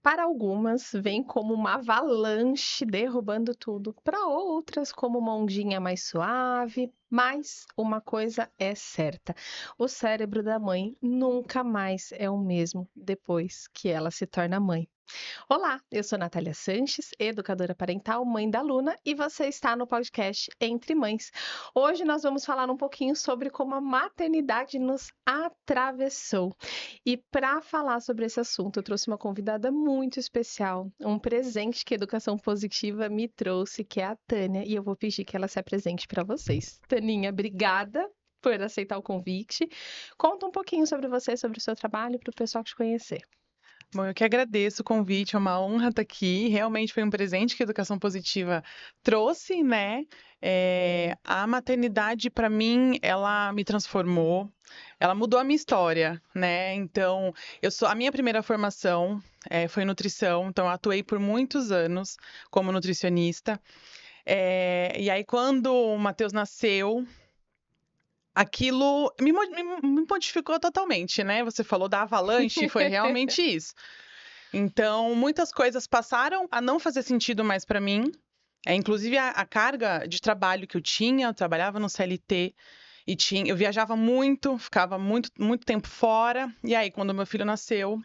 Para algumas, vem como uma avalanche derrubando tudo. Para outras, como uma ondinha mais suave. Mas uma coisa é certa: o cérebro da mãe nunca mais é o mesmo depois que ela se torna mãe. Olá, eu sou Natália Sanches, educadora parental, mãe da Luna, e você está no podcast Entre Mães. Hoje nós vamos falar um pouquinho sobre como a maternidade nos atravessou. E para falar sobre esse assunto, eu trouxe uma convidada muito especial, um presente que a Educação Positiva me trouxe, que é a Tânia, e eu vou pedir que ela se apresente para vocês. Taninha, obrigada por aceitar o convite. Conta um pouquinho sobre você, sobre o seu trabalho, para o pessoal te conhecer. Bom, eu que agradeço o convite, é uma honra estar aqui. Realmente foi um presente que a Educação Positiva trouxe, né? A maternidade, para mim, ela me transformou, ela mudou a minha história, né? Então, a minha primeira formação foi nutrição, então eu atuei por muitos anos como nutricionista. E aí, quando o Matheus nasceu, aquilo me modificou totalmente, né? Você falou da avalanche, foi realmente isso. Então, muitas coisas passaram a não fazer sentido mais para mim. Inclusive, a carga de trabalho que eu trabalhava no CLT eu viajava muito, ficava muito, muito tempo fora. E aí, quando meu filho nasceu,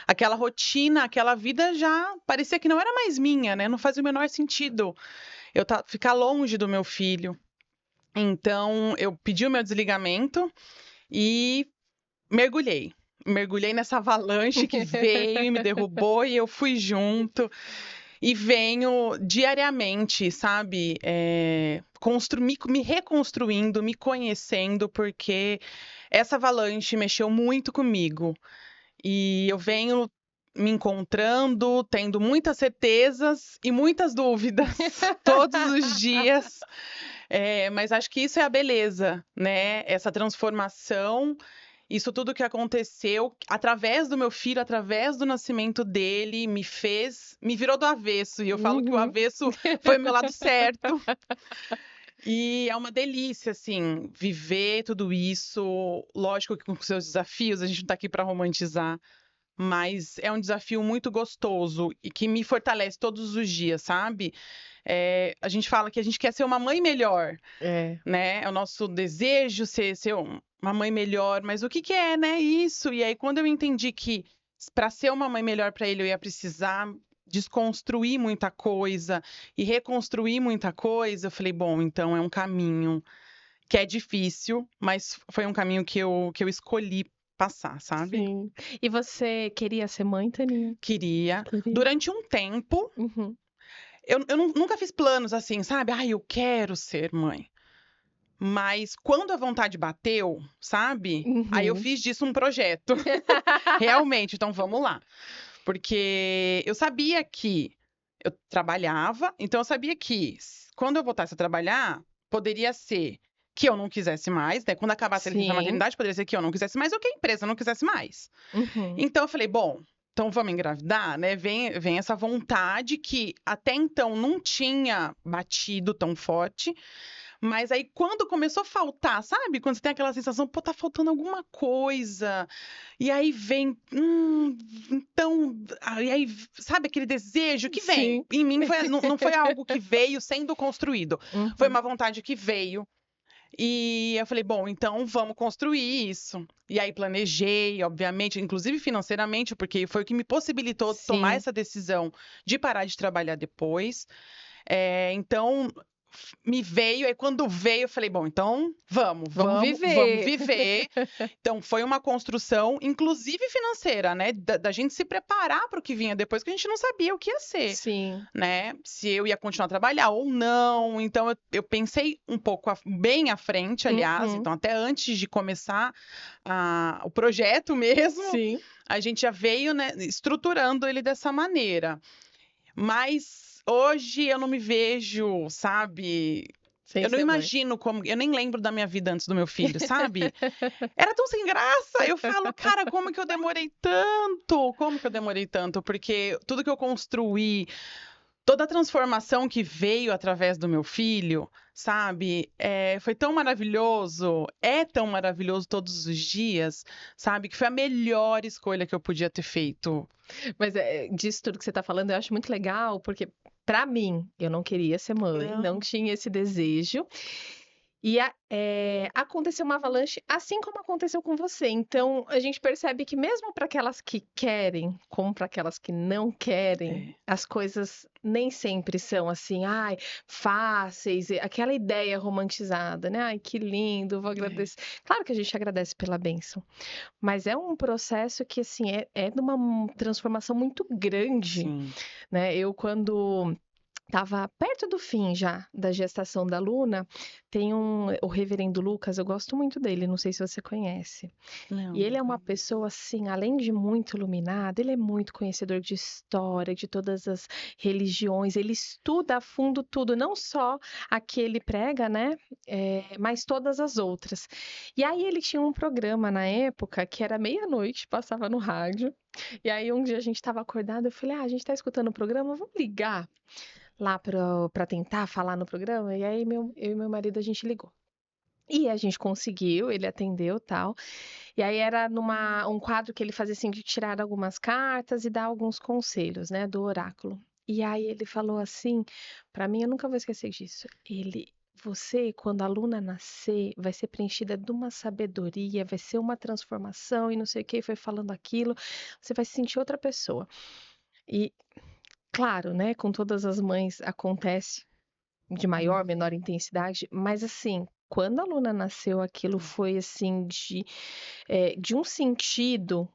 aquela rotina, aquela vida já parecia que não era mais minha, né? Não fazia o menor sentido ficar longe do meu filho. Então, eu pedi o meu desligamento e mergulhei. Mergulhei nessa avalanche que veio e me derrubou e eu fui junto. E venho diariamente, sabe, me reconstruindo, me conhecendo, porque essa avalanche mexeu muito comigo. E eu venho me encontrando, tendo muitas certezas e muitas dúvidas todos os dias. Mas acho que isso é a beleza, né? Essa transformação, isso tudo que aconteceu através do meu filho, através do nascimento dele, me virou do avesso. E eu falo que o Uhum. avesso foi o meu lado certo. E é uma delícia, assim, viver tudo isso. Lógico que com seus desafios, a gente não tá aqui para romantizar, mas é um desafio muito gostoso e que me fortalece todos os dias, sabe? A gente fala que a gente quer ser uma mãe melhor, É. né? É o nosso desejo ser uma mãe melhor, mas o que que é, né? Isso. E aí, quando eu entendi que para ser uma mãe melhor para ele, eu ia precisar desconstruir muita coisa e reconstruir muita coisa, eu falei, bom, então é um caminho que é difícil, mas foi um caminho que eu escolhi passar, sabe? Sim. E você queria ser mãe, Taninha? Queria. Queria. Durante um tempo, Uhum. eu nunca fiz planos assim, sabe? Ai, eu quero ser mãe. Mas quando a vontade bateu, sabe? Aí eu Uhum. fiz disso um projeto. Realmente, então vamos lá. Porque eu sabia que eu trabalhava, então eu sabia que quando eu voltasse a trabalhar, poderia ser que eu não quisesse mais, né? Quando acabasse a licença Sim. maternidade, poderia ser que eu não quisesse mais ou que a empresa não quisesse mais. Uhum. Então eu falei, bom, então vamos engravidar, né? Vem essa vontade que até então não tinha batido tão forte. Mas aí, quando começou a faltar, sabe? Quando você tem aquela sensação, pô, tá faltando alguma coisa. E aí vem, então. E aí, sabe aquele desejo que vem? Sim. Em mim não foi algo que veio sendo construído. Foi Uhum. uma vontade que veio. E eu falei, bom, então vamos construir isso. E aí planejei, obviamente, inclusive financeiramente, porque foi o que me possibilitou tomar Sim. essa decisão de parar de trabalhar depois. Então, me veio, aí quando veio, eu falei, bom, então Vamos vamos viver. viver. Então, foi uma construção, inclusive financeira, né? Da gente se preparar para o que vinha depois, que a gente não sabia o que ia ser, Sim. né? Se eu ia continuar a trabalhar ou não. Então, eu pensei um pouco bem à frente, aliás. Uhum. Então, até antes de começar o projeto mesmo, Sim. a gente já veio, né, estruturando ele dessa maneira. Mas hoje eu não me vejo, sabe? Sem Eu não ser mãe. imagino como. Eu nem lembro da minha vida antes do meu filho, sabe? Era tão sem graça. Eu falo, cara, como que eu demorei tanto? Como que eu demorei tanto? Porque tudo que eu construí, toda a transformação que veio através do meu filho, sabe? Foi tão maravilhoso, é tão maravilhoso todos os dias, sabe? Que foi a melhor escolha que eu podia ter feito. Mas disso tudo que você tá falando, eu acho muito legal, porque pra mim, eu não queria ser mãe, não Não. tinha esse desejo. E aconteceu uma avalanche, assim como aconteceu com você. Então, a gente percebe que mesmo para aquelas que querem, como para aquelas que não querem, as coisas nem sempre são assim, ai, fáceis, aquela ideia romantizada, né? Ai, que lindo, vou agradecer. Claro que a gente agradece pela bênção, mas é um processo que, assim, é de uma transformação muito grande, Sim. né? Eu, quando estava perto do fim já da gestação da Luna, tem o reverendo Lucas, eu gosto muito dele, não sei se você conhece. Não. E ele é uma pessoa, assim, além de muito iluminado, ele é muito conhecedor de história, de todas as religiões, ele estuda a fundo tudo, não só a que ele prega, né, mas todas as outras. E aí ele tinha um programa na época que era meia-noite, passava no rádio, e aí um dia a gente estava acordado, eu falei, a gente está escutando o programa, vamos ligar lá para tentar falar no programa, e aí eu e meu marido a gente ligou. E a gente conseguiu, ele atendeu, tal. E aí era um quadro que ele fazia assim de tirar algumas cartas e dar alguns conselhos, né, do oráculo. E aí ele falou assim, para mim eu nunca vou esquecer disso. Você, quando a Luna nascer, vai ser preenchida de uma sabedoria, vai ser uma transformação e não sei o que, foi falando aquilo, você vai se sentir outra pessoa. E claro, né, com todas as mães acontece de maior, menor intensidade, mas assim, quando a Luna nasceu, aquilo foi assim de um sentido.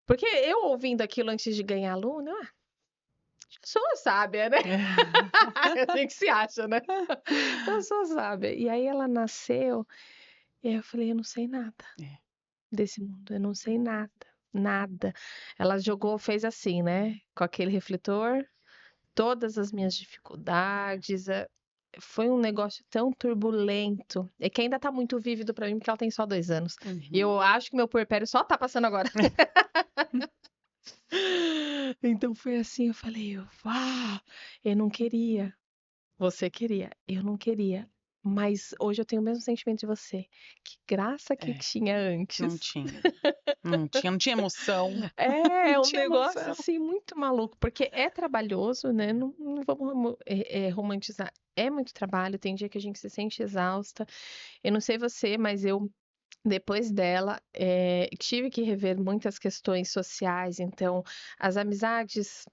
Porque eu ouvindo aquilo antes de ganhar a Luna, eu sou uma sábia, né? A gente se acha, né? Eu sou sábia. E aí ela nasceu, e aí eu falei, eu não sei nada É. desse mundo, eu não sei nada, nada. Ela jogou, fez assim, né? Com aquele refletor, todas as minhas dificuldades. Foi um negócio tão turbulento. É que ainda tá muito vívido pra mim, porque ela tem só 2 anos. E eu acho que meu puerpério só tá passando agora. Então foi assim, eu falei, eu não queria. Você queria, eu não queria. Mas hoje eu tenho o mesmo sentimento de você. Que graça que É, tinha não antes. tinha. Não tinha emoção. É Não um tinha negócio emoção. assim muito maluco, porque é trabalhoso, né? Não vamos romantizar. É muito trabalho, tem dia que a gente se sente exausta. Eu não sei você, mas eu, depois dela, tive que rever muitas questões sociais, então as amizades,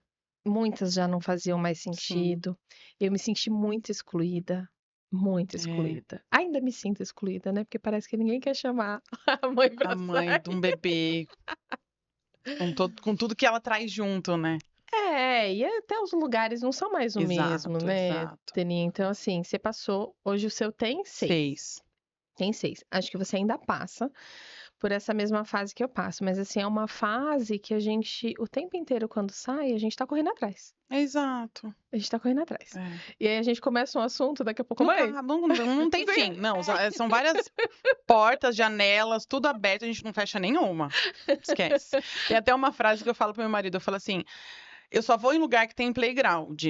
muitas já não faziam mais Sim. sentido. Eu me senti muito excluída. Muito É. excluída. Ainda me sinto excluída, né? Porque parece que ninguém quer chamar a mãe A pra mãe de sair. um bebê, com tudo que ela traz junto, né? E até os lugares não são mais o mesmo, Exato, né, exato. Teninha? Então, assim, você passou, hoje o seu tem 6. 6. Tem 6. Acho que você ainda passa por essa mesma fase que eu passo, mas assim, é uma fase que a gente, o tempo inteiro, quando sai, a gente tá correndo atrás. Exato. A gente tá correndo atrás. É. E aí a gente começa um assunto, daqui a pouco, Não mãe, acaba, não tem fim. Não, são várias portas, janelas, tudo aberto, a gente não fecha nenhuma. Esquece. Tem até uma frase que eu falo pro meu marido, eu falo assim: eu só vou em lugar que tem playground,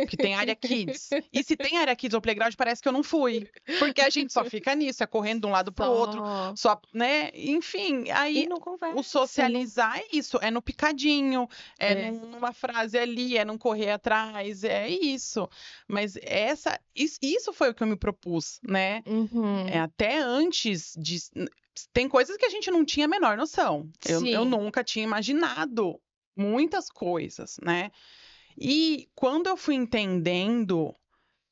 que tem área kids. E se tem área kids ou playground, parece que eu não fui. Porque a gente só fica nisso, é correndo de um lado pro outro, só, né? Enfim, aí e não o conversa, não... socializar é isso, é no picadinho, É. numa frase ali, é não correr atrás, é isso. Mas isso foi o que eu me propus, né? Uhum. Até antes de. Tem coisas que a gente não tinha a menor noção. Eu Sim. nunca tinha imaginado muitas coisas, né? E quando eu fui entendendo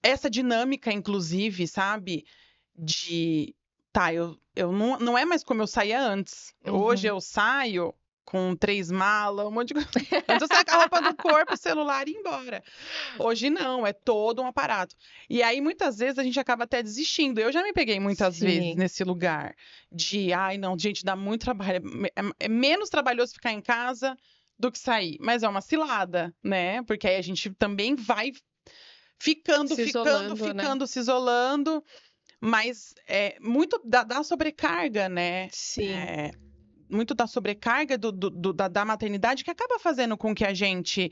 essa dinâmica, inclusive, sabe? De. Tá, eu não é mais como eu saía antes. Hoje Uhum. eu saio com 3 malas, um monte de coisa. Antes eu saía com a roupa do corpo, celular e ia embora. Hoje não, é todo um aparato. E aí, muitas vezes, a gente acaba até desistindo. Eu já me peguei muitas vezes Sim. nesse lugar de, ai, não, gente, dá muito trabalho. É menos trabalhoso ficar em casa do que sair. Mas é uma cilada, né? Porque aí a gente também vai ficando, Se isolando, né? ficando, se isolando. Mas é muito da sobrecarga, né? Sim. Muito da sobrecarga da maternidade que acaba fazendo com que a gente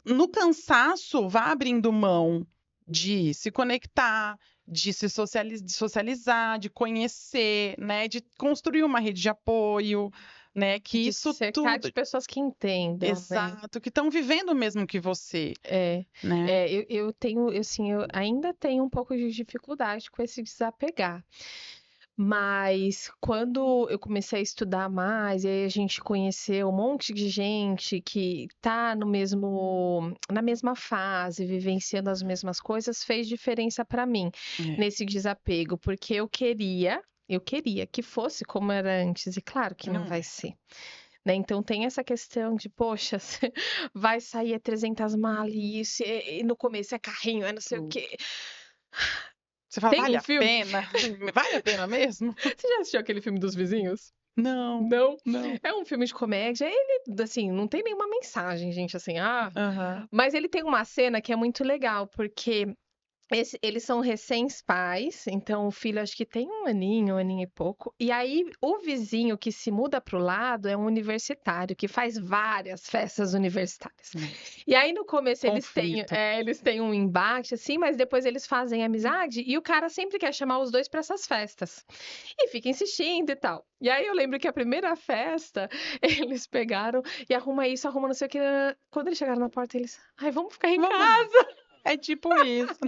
no cansaço, vá abrindo mão de se conectar, de se socializar, de conhecer, né? De construir uma rede de apoio, né? Que De isso cercar tudo, de pessoas que entendam, né? exato, que estão vivendo o mesmo que você, É, né? eu tenho, assim, eu ainda tenho um pouco de dificuldade com esse desapegar. Mas quando eu comecei a estudar mais, e aí a gente conheceu um monte de gente que tá na mesma fase, vivenciando as mesmas coisas, fez diferença para mim É. nesse desapego, porque eu queria que fosse como era antes, e claro que não Não vai é. ser. Né? Então tem essa questão de, poxa, você vai sair 300 malas e isso, e no começo é carrinho, é não sei o Tudo. quê. Você fala, Tem vale um a filme, pena? Vale a pena mesmo? você já assistiu aquele filme dos vizinhos? Não, Não. não. É um filme de comédia, ele, assim, não tem nenhuma mensagem, gente, assim, Aham. mas ele tem uma cena que é muito legal, porque eles são recém-pais, então o filho acho que tem um aninho e pouco. E aí o vizinho que se muda para o lado é um universitário que faz várias festas universitárias. E aí no começo Conflito. eles têm um embate assim, mas depois eles fazem amizade e o cara sempre quer chamar os dois para essas festas. E fica insistindo e tal. E aí eu lembro que a primeira festa eles pegaram e arruma isso, arruma não sei o que. Quando eles chegaram na porta, eles, ai, vamos ficar em Vamos. casa. É tipo isso.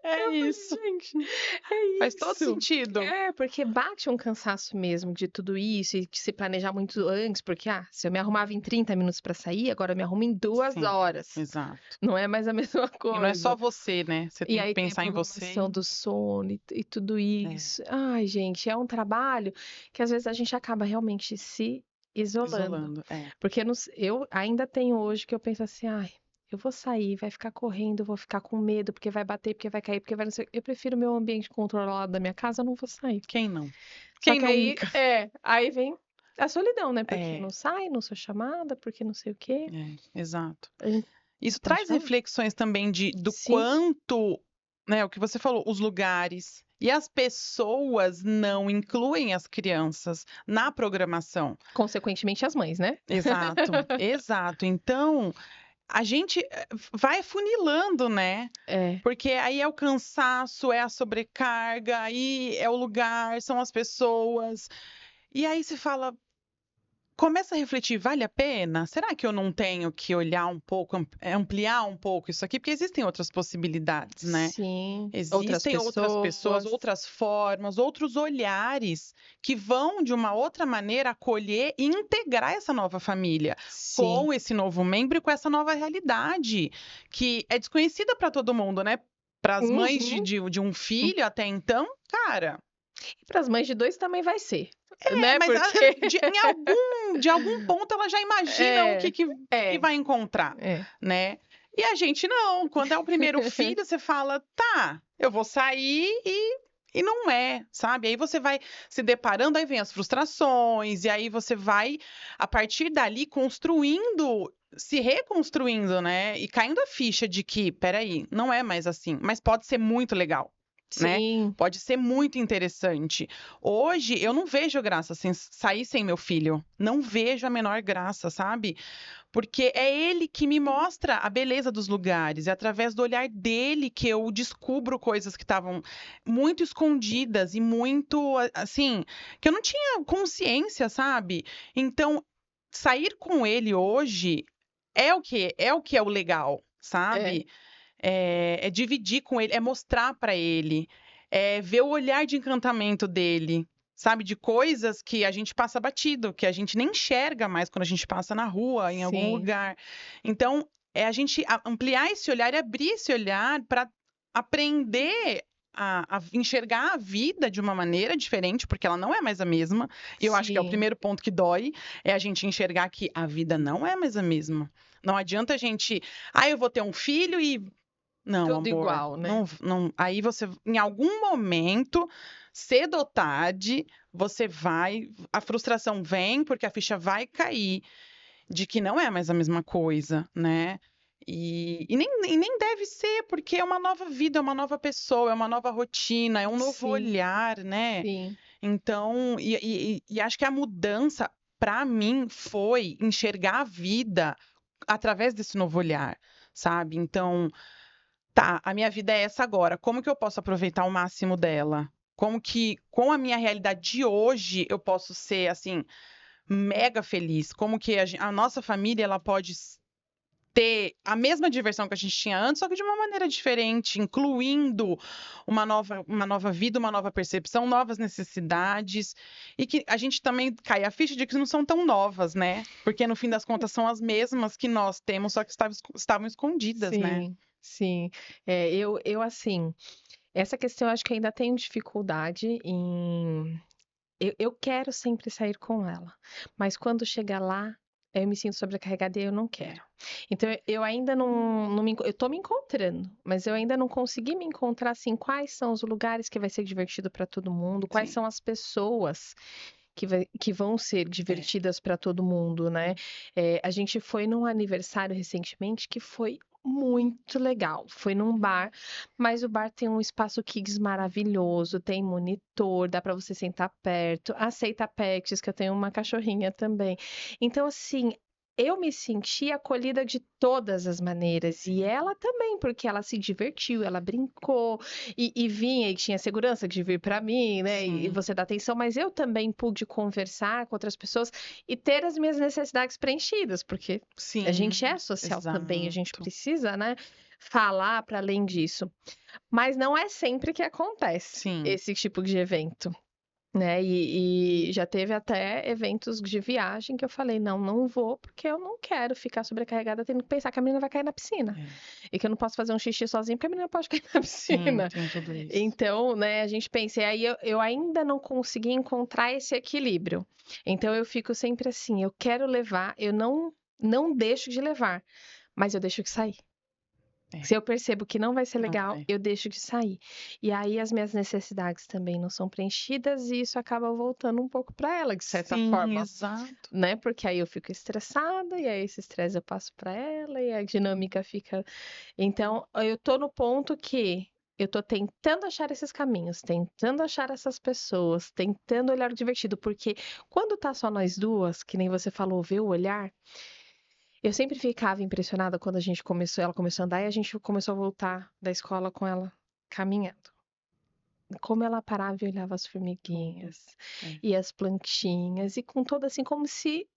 É Eu falei, isso. gente, é Faz todo isso. sentido. É, porque bate um cansaço mesmo de tudo isso e de se planejar muito antes, porque, se eu me arrumava em 30 minutos para sair, agora eu me arrumo em 2 Sim, horas. exato. Não é mais a mesma E não é só coisa. você, né? Você E tem que aí tem a pensar em você. programação do sono e tudo É, isso. Ai, gente, é um trabalho que às vezes a gente acaba realmente se isolando. isolando. É. Porque eu ainda tenho hoje que eu penso assim, ai, eu vou sair, vai ficar correndo, eu vou ficar com medo, porque vai bater, porque vai cair, porque vai não sei. Eu prefiro meu ambiente controlado da minha casa, eu não vou sair. Quem não? Só Quem que aí, nunca? aí vem a solidão, né? Porque É, não sai, não sou chamada, porque não sei o quê. exato. Aí- Isso Pode traz falar? reflexões também do Sim, quanto, né, o que você falou, os lugares e as pessoas não incluem as crianças na programação. consequentemente as mães, né? Exato, exato. Então, a gente vai funilando, né? É. Porque aí é o cansaço, é a sobrecarga, aí é o lugar, são as pessoas. E aí você fala, começa a refletir, vale a pena? Será que eu não tenho que olhar um pouco, ampliar um pouco isso aqui? Porque existem outras possibilidades, né? Sim, outras Existem outras pessoas, pessoas. outras formas, outros olhares que vão, de uma outra maneira, acolher e integrar essa nova família Sim. com esse novo membro e com essa nova realidade, que é desconhecida para todo mundo, né? Para as mães Uhum. de um filho até então, cara. E para as mães de 2 também vai ser, né, Mas porque de algum ponto ela já imagina o é, que é, vai encontrar, é. né? E a gente não. Quando é o primeiro filho, você fala, tá, eu vou sair e não é, sabe? Aí você vai se deparando, aí vem as frustrações, e aí você vai, a partir dali, construindo, se reconstruindo, né? E caindo a ficha de que, peraí, não é mais assim, mas pode ser muito legal. Né? Sim, Pode ser muito interessante. Hoje eu não vejo graça assim, sair sem meu filho. Não vejo a menor graça, sabe? Porque é ele que me mostra a beleza dos lugares. É através do olhar dele que eu descubro coisas que estavam muito escondidas e muito assim, que eu não tinha consciência, sabe? Então, sair com ele hoje é o legal, é, sabe? É dividir com ele, é mostrar para ele, é ver o olhar de encantamento dele, sabe? De coisas que a gente passa batido, que a gente nem enxerga mais quando a gente passa na rua, em algum sim, lugar. Então, é a gente ampliar esse olhar e abrir esse olhar para aprender a enxergar a vida de uma maneira diferente, porque ela não é mais a mesma. E eu acho que é o sim. primeiro ponto que dói, é a gente enxergar que a vida não é mais a mesma. Não adianta a gente, eu vou ter um filho e não, Tudo amor, igual, né. não, não. Aí você, em algum momento, cedo ou tarde, você vai, a frustração vem porque a ficha vai cair de que não é mais a mesma coisa, né? E nem deve ser, porque é uma nova vida, é uma nova pessoa, é uma nova rotina, é um novo Sim, olhar, né? sim, Então, e acho que a mudança, para mim, foi enxergar a vida através desse novo olhar, sabe? Então, tá, a minha vida é essa agora. Como que eu posso aproveitar o máximo dela? Como que, com a minha realidade de hoje, eu posso ser, assim, mega feliz? Como que a nossa família, ela pode ter a mesma diversão que a gente tinha antes, só que de uma maneira diferente, incluindo uma nova vida, uma nova percepção, novas necessidades, e que a gente também cai a ficha de que não são tão novas, né? Porque no fim das contas são as mesmas que nós temos, só que estavam escondidas, né? Sim, sim. Eu assim, essa questão eu acho que ainda tenho dificuldade em. Eu quero sempre sair com ela, mas quando chega lá, eu me sinto sobrecarregada e eu não É, quero. Então eu ainda não eu tô me encontrando, mas eu ainda não consegui me encontrar assim, quais são os lugares que vai ser divertido para todo mundo, quais sim, são as pessoas que vão ser é. divertidas para todo mundo, né? A gente foi num aniversário recentemente que foi muito legal. Foi num bar, mas o bar tem um espaço kids maravilhoso, tem monitor, dá para você sentar perto, aceita pets, que eu tenho uma cachorrinha também. Então, assim, eu me senti acolhida de todas as maneiras. E ela também, porque ela se divertiu, ela brincou e vinha e tinha segurança de vir para mim, né? E Sim, você dá atenção, mas eu também pude conversar com outras pessoas e ter as minhas necessidades preenchidas, porque a gente sim, é social também, a gente exato. precisa, né? Falar para além disso. Mas não é sempre que acontece Sim, esse tipo de evento. Né? E já teve até eventos de viagem que eu falei, não, não vou, porque eu não quero ficar sobrecarregada tendo que pensar que a menina vai cair na piscina. é. E que eu não posso fazer um xixi sozinha, porque a menina pode cair na Sim, piscina. tem tudo isso. Então, né, a gente pensa, e aí eu ainda não consegui encontrar esse equilíbrio. Então eu fico sempre assim, eu quero levar, eu não deixo de levar, mas eu deixo de sair. É, Se eu percebo que não vai ser não legal, vai. eu deixo de sair. E aí as minhas necessidades também não são preenchidas e isso acaba voltando um pouco para ela, de certa Sim, forma, exato. né? Porque aí eu fico estressada e aí esse estresse eu passo para ela e a dinâmica fica. Então, eu tô no ponto que eu tô tentando achar esses caminhos, tentando achar essas pessoas, tentando olhar o divertido, porque quando tá só nós duas, que nem você falou, ver o olhar, eu sempre ficava impressionada quando ela começou a andar e a gente começou a voltar da escola com ela caminhando. Como ela parava e olhava as Tudo. formiguinhas É. e as plantinhas, e com todo assim, como se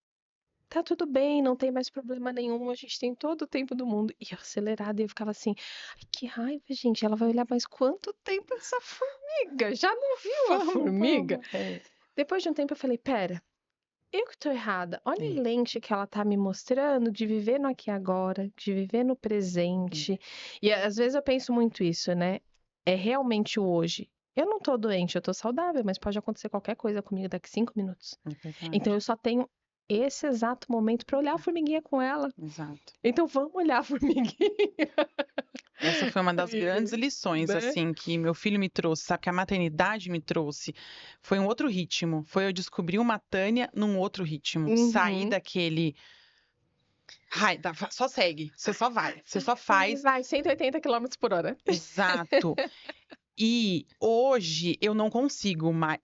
tá tudo bem, não tem mais problema nenhum, a gente tem todo o tempo do mundo. E eu acelerada, e eu ficava assim, ai, que raiva, gente, ela vai olhar mais quanto tempo essa formiga? Já não viu a Vamos, formiga? vamos. É, Depois de um tempo eu falei, pera, eu que tô errada. Olha a é, lente que ela tá me mostrando de viver no aqui e agora, de viver no é. presente. E às vezes eu penso muito isso, né? É realmente o hoje. Eu não tô doente, eu tô saudável, mas pode acontecer qualquer coisa comigo daqui 5 minutos. É Então verdade. eu só tenho esse exato momento pra olhar a formiguinha com ela. Exato. Então vamos olhar a formiguinha. Essa foi uma das grandes lições, Né? assim, que meu filho me trouxe, sabe? Que a maternidade me trouxe. Foi um outro ritmo. Foi eu descobrir uma Tânia num outro ritmo. Sair Uhum. daquele. Ai, só segue. Você só vai. Você só faz. Vai, 180 quilômetros por hora. Exato. E hoje eu não consigo mais.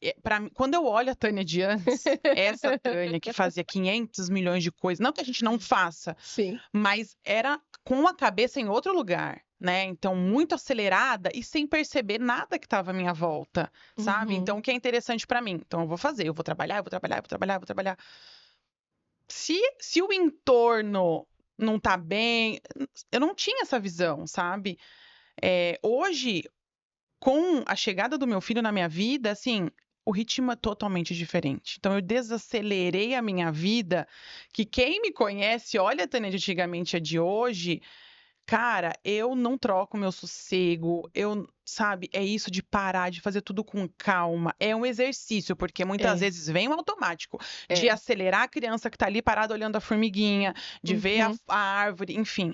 Quando eu olho a Tânia de antes, essa Tânia que fazia 500 milhões de coisas, não que a gente não faça, Sim. mas era com a cabeça em outro lugar, né? Então, muito acelerada e sem perceber nada que estava à minha volta, sabe? Uhum. Então, o que é interessante para mim? Então, eu vou fazer, eu vou trabalhar, eu vou trabalhar, eu vou trabalhar, eu vou trabalhar. Se o entorno não tá bem, eu não tinha essa visão, sabe? Hoje, com a chegada do meu filho na minha vida, assim, o ritmo é totalmente diferente. Então, eu desacelerei a minha vida, que quem me conhece, olha a Tânia de antigamente e a de hoje, cara, eu não troco meu sossego, sabe, é isso de parar, de fazer tudo com calma. É um exercício, porque muitas É, vezes vem um automático de é. acelerar a criança que tá ali parada olhando a formiguinha, de ver a, Uhum. a árvore, enfim.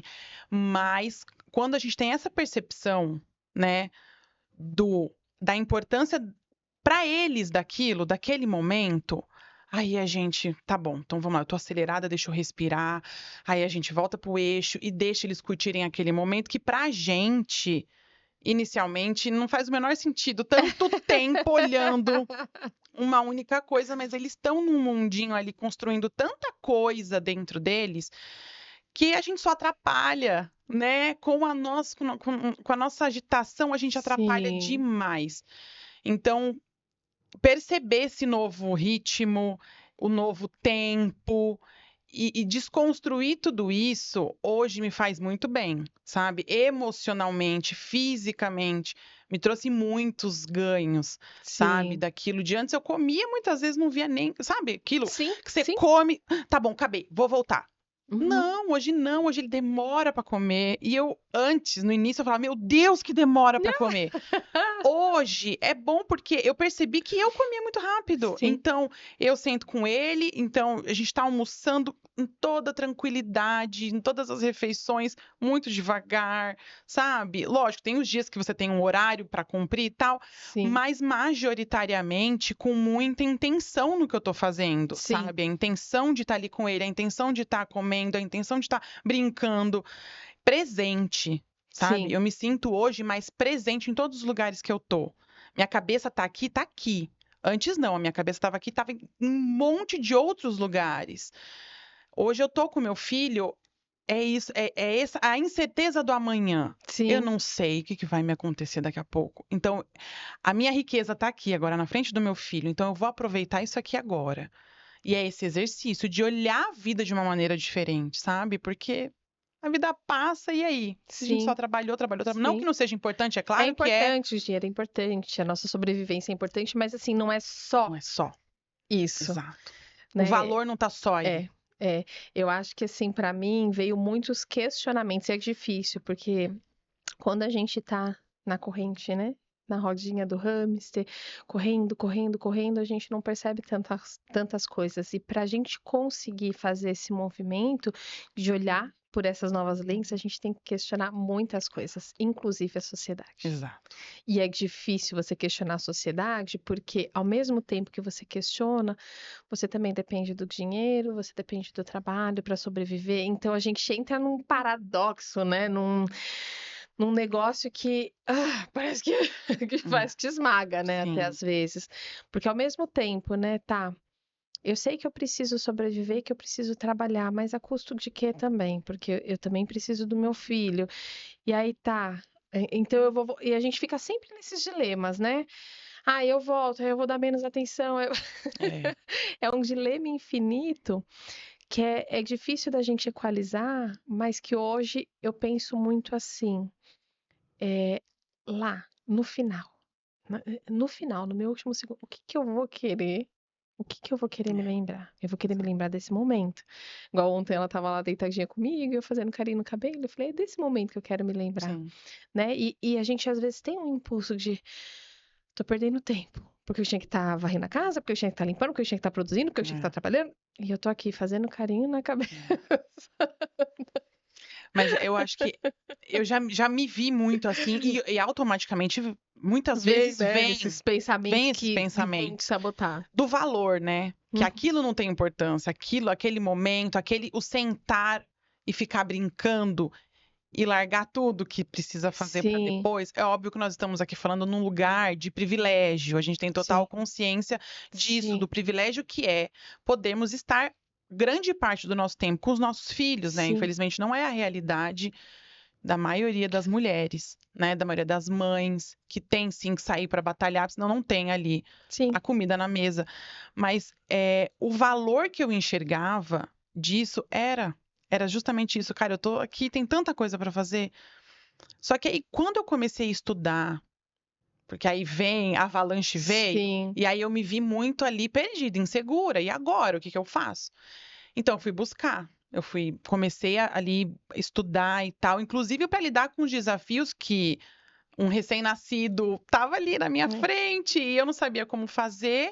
Mas quando a gente tem essa percepção, né, da importância para eles daquilo, daquele momento, aí a gente, tá bom, então vamos lá, eu tô acelerada, deixa eu respirar. Aí a gente volta pro eixo e deixa eles curtirem aquele momento que pra gente, inicialmente, não faz o menor sentido tanto tempo olhando uma única coisa, mas eles estão num mundinho ali construindo tanta coisa dentro deles que a gente só atrapalha, né? Com a nossa agitação, a gente atrapalha Sim, demais. Então, perceber esse novo ritmo, o novo tempo e desconstruir tudo isso hoje me faz muito bem, sabe? Emocionalmente, fisicamente, me trouxe muitos ganhos, sabe? sim. Daquilo de antes eu comia, muitas vezes não via nem, sabe? Aquilo Sim, que você sim. come, tá bom, acabei, vou voltar. Uhum. Não, hoje ele demora para comer. E eu antes, no início eu falava, meu Deus, que demora para comer. Hoje é bom porque eu percebi que eu comia muito rápido. Sim, Então, eu sento com ele, então a gente tá almoçando em toda tranquilidade, em todas as refeições, muito devagar, sabe? Lógico, tem os dias que você tem um horário para cumprir e tal, sim, mas majoritariamente com muita intenção no que eu tô fazendo, sim, sabe? A intenção de estar ali com ele, a intenção de estar comendo, a intenção de estar brincando presente, sabe? sim, Eu me sinto hoje mais presente em todos os lugares que eu tô. Minha cabeça tá aqui, tá aqui. Antes não, a minha cabeça estava aqui, estava em um monte de outros lugares. Hoje eu tô com meu filho, é isso, é essa a incerteza do amanhã. Eu sim, não sei o que que vai me acontecer daqui a pouco. Então, a minha riqueza tá aqui agora na frente do meu filho, então eu vou aproveitar isso aqui agora. E é esse exercício de olhar a vida de uma maneira diferente, sabe? Porque a vida passa e aí? Se a gente só sim, trabalhou, trabalhou, trabalhou. Não que sim. não seja importante, é É claro que é. importante, o dinheiro é importante, a nossa sobrevivência é importante, mas assim, não é só Não é só. isso, Exato. O né? valor não tá só É, aí. é. Eu acho que assim, pra mim, veio muitos questionamentos, e é difícil, porque quando a gente tá na corrente, né? Na rodinha do hamster, correndo, correndo, correndo, a gente não percebe tantas coisas. E para a gente conseguir fazer esse movimento de olhar por essas novas lentes, a gente tem que questionar muitas coisas, inclusive a sociedade. Exato. E é difícil você questionar a sociedade, porque ao mesmo tempo que você questiona, você também depende do dinheiro, você depende do trabalho para sobreviver. Então a gente entra num paradoxo, né? Num negócio que parece que, que É, faz te esmaga, né? Até sim, às vezes. Porque ao mesmo tempo, né, tá. Eu sei que eu preciso sobreviver, que eu preciso trabalhar, mas a custo de quê também? Porque eu também preciso do meu filho. E aí tá. Então eu vou. E a gente fica sempre nesses dilemas, né? Ah, eu volto, aí eu vou dar menos atenção. é, É um dilema infinito que é difícil da gente equalizar, mas que hoje eu penso muito assim, lá, no final, no final, no meu último segundo, o que que eu vou querer? O que que eu vou querer me é, lembrar? Eu vou querer me exato. lembrar desse momento. Igual ontem ela estava lá deitadinha comigo, eu fazendo carinho no cabelo, eu falei, é desse momento que eu quero me lembrar, Sim, né? E a gente às vezes tem um impulso de, tô perdendo tempo, porque eu tinha que estar varrendo a casa, porque eu tinha que estar limpando, porque eu tinha que estar produzindo, porque eu tinha que estar é, trabalhando, e eu tô aqui fazendo carinho na cabeça. é. Mas eu acho que eu já me vi muito assim, e automaticamente, muitas Vem, vezes, né, esses pensamentos vem esses que vão te pensamentos. sabotar. Do valor, né? Que Uhum. aquilo não tem importância, aquele momento, o sentar e ficar brincando e largar tudo que precisa fazer para Sim, depois. É óbvio que nós estamos aqui falando num lugar de privilégio, a gente tem total sim, consciência disso, sim, do privilégio que é podermos estar grande parte do nosso tempo com os nossos filhos, né? sim, Infelizmente não é a realidade da maioria das mulheres, né? Da maioria das mães, que tem sim que sair para batalhar, senão não tem ali sim, a comida na mesa. Mas o valor que eu enxergava disso era justamente isso, cara. Eu tô aqui, tem tanta coisa para fazer. Só que aí, quando eu comecei a estudar, porque aí vem, a avalanche veio, sim, e aí eu me vi muito ali perdida, insegura. E agora, o que que eu faço? Então, eu fui buscar. Comecei ali estudar e tal, inclusive para lidar com os desafios que um recém-nascido estava ali na minha hum, frente e eu não sabia como fazer.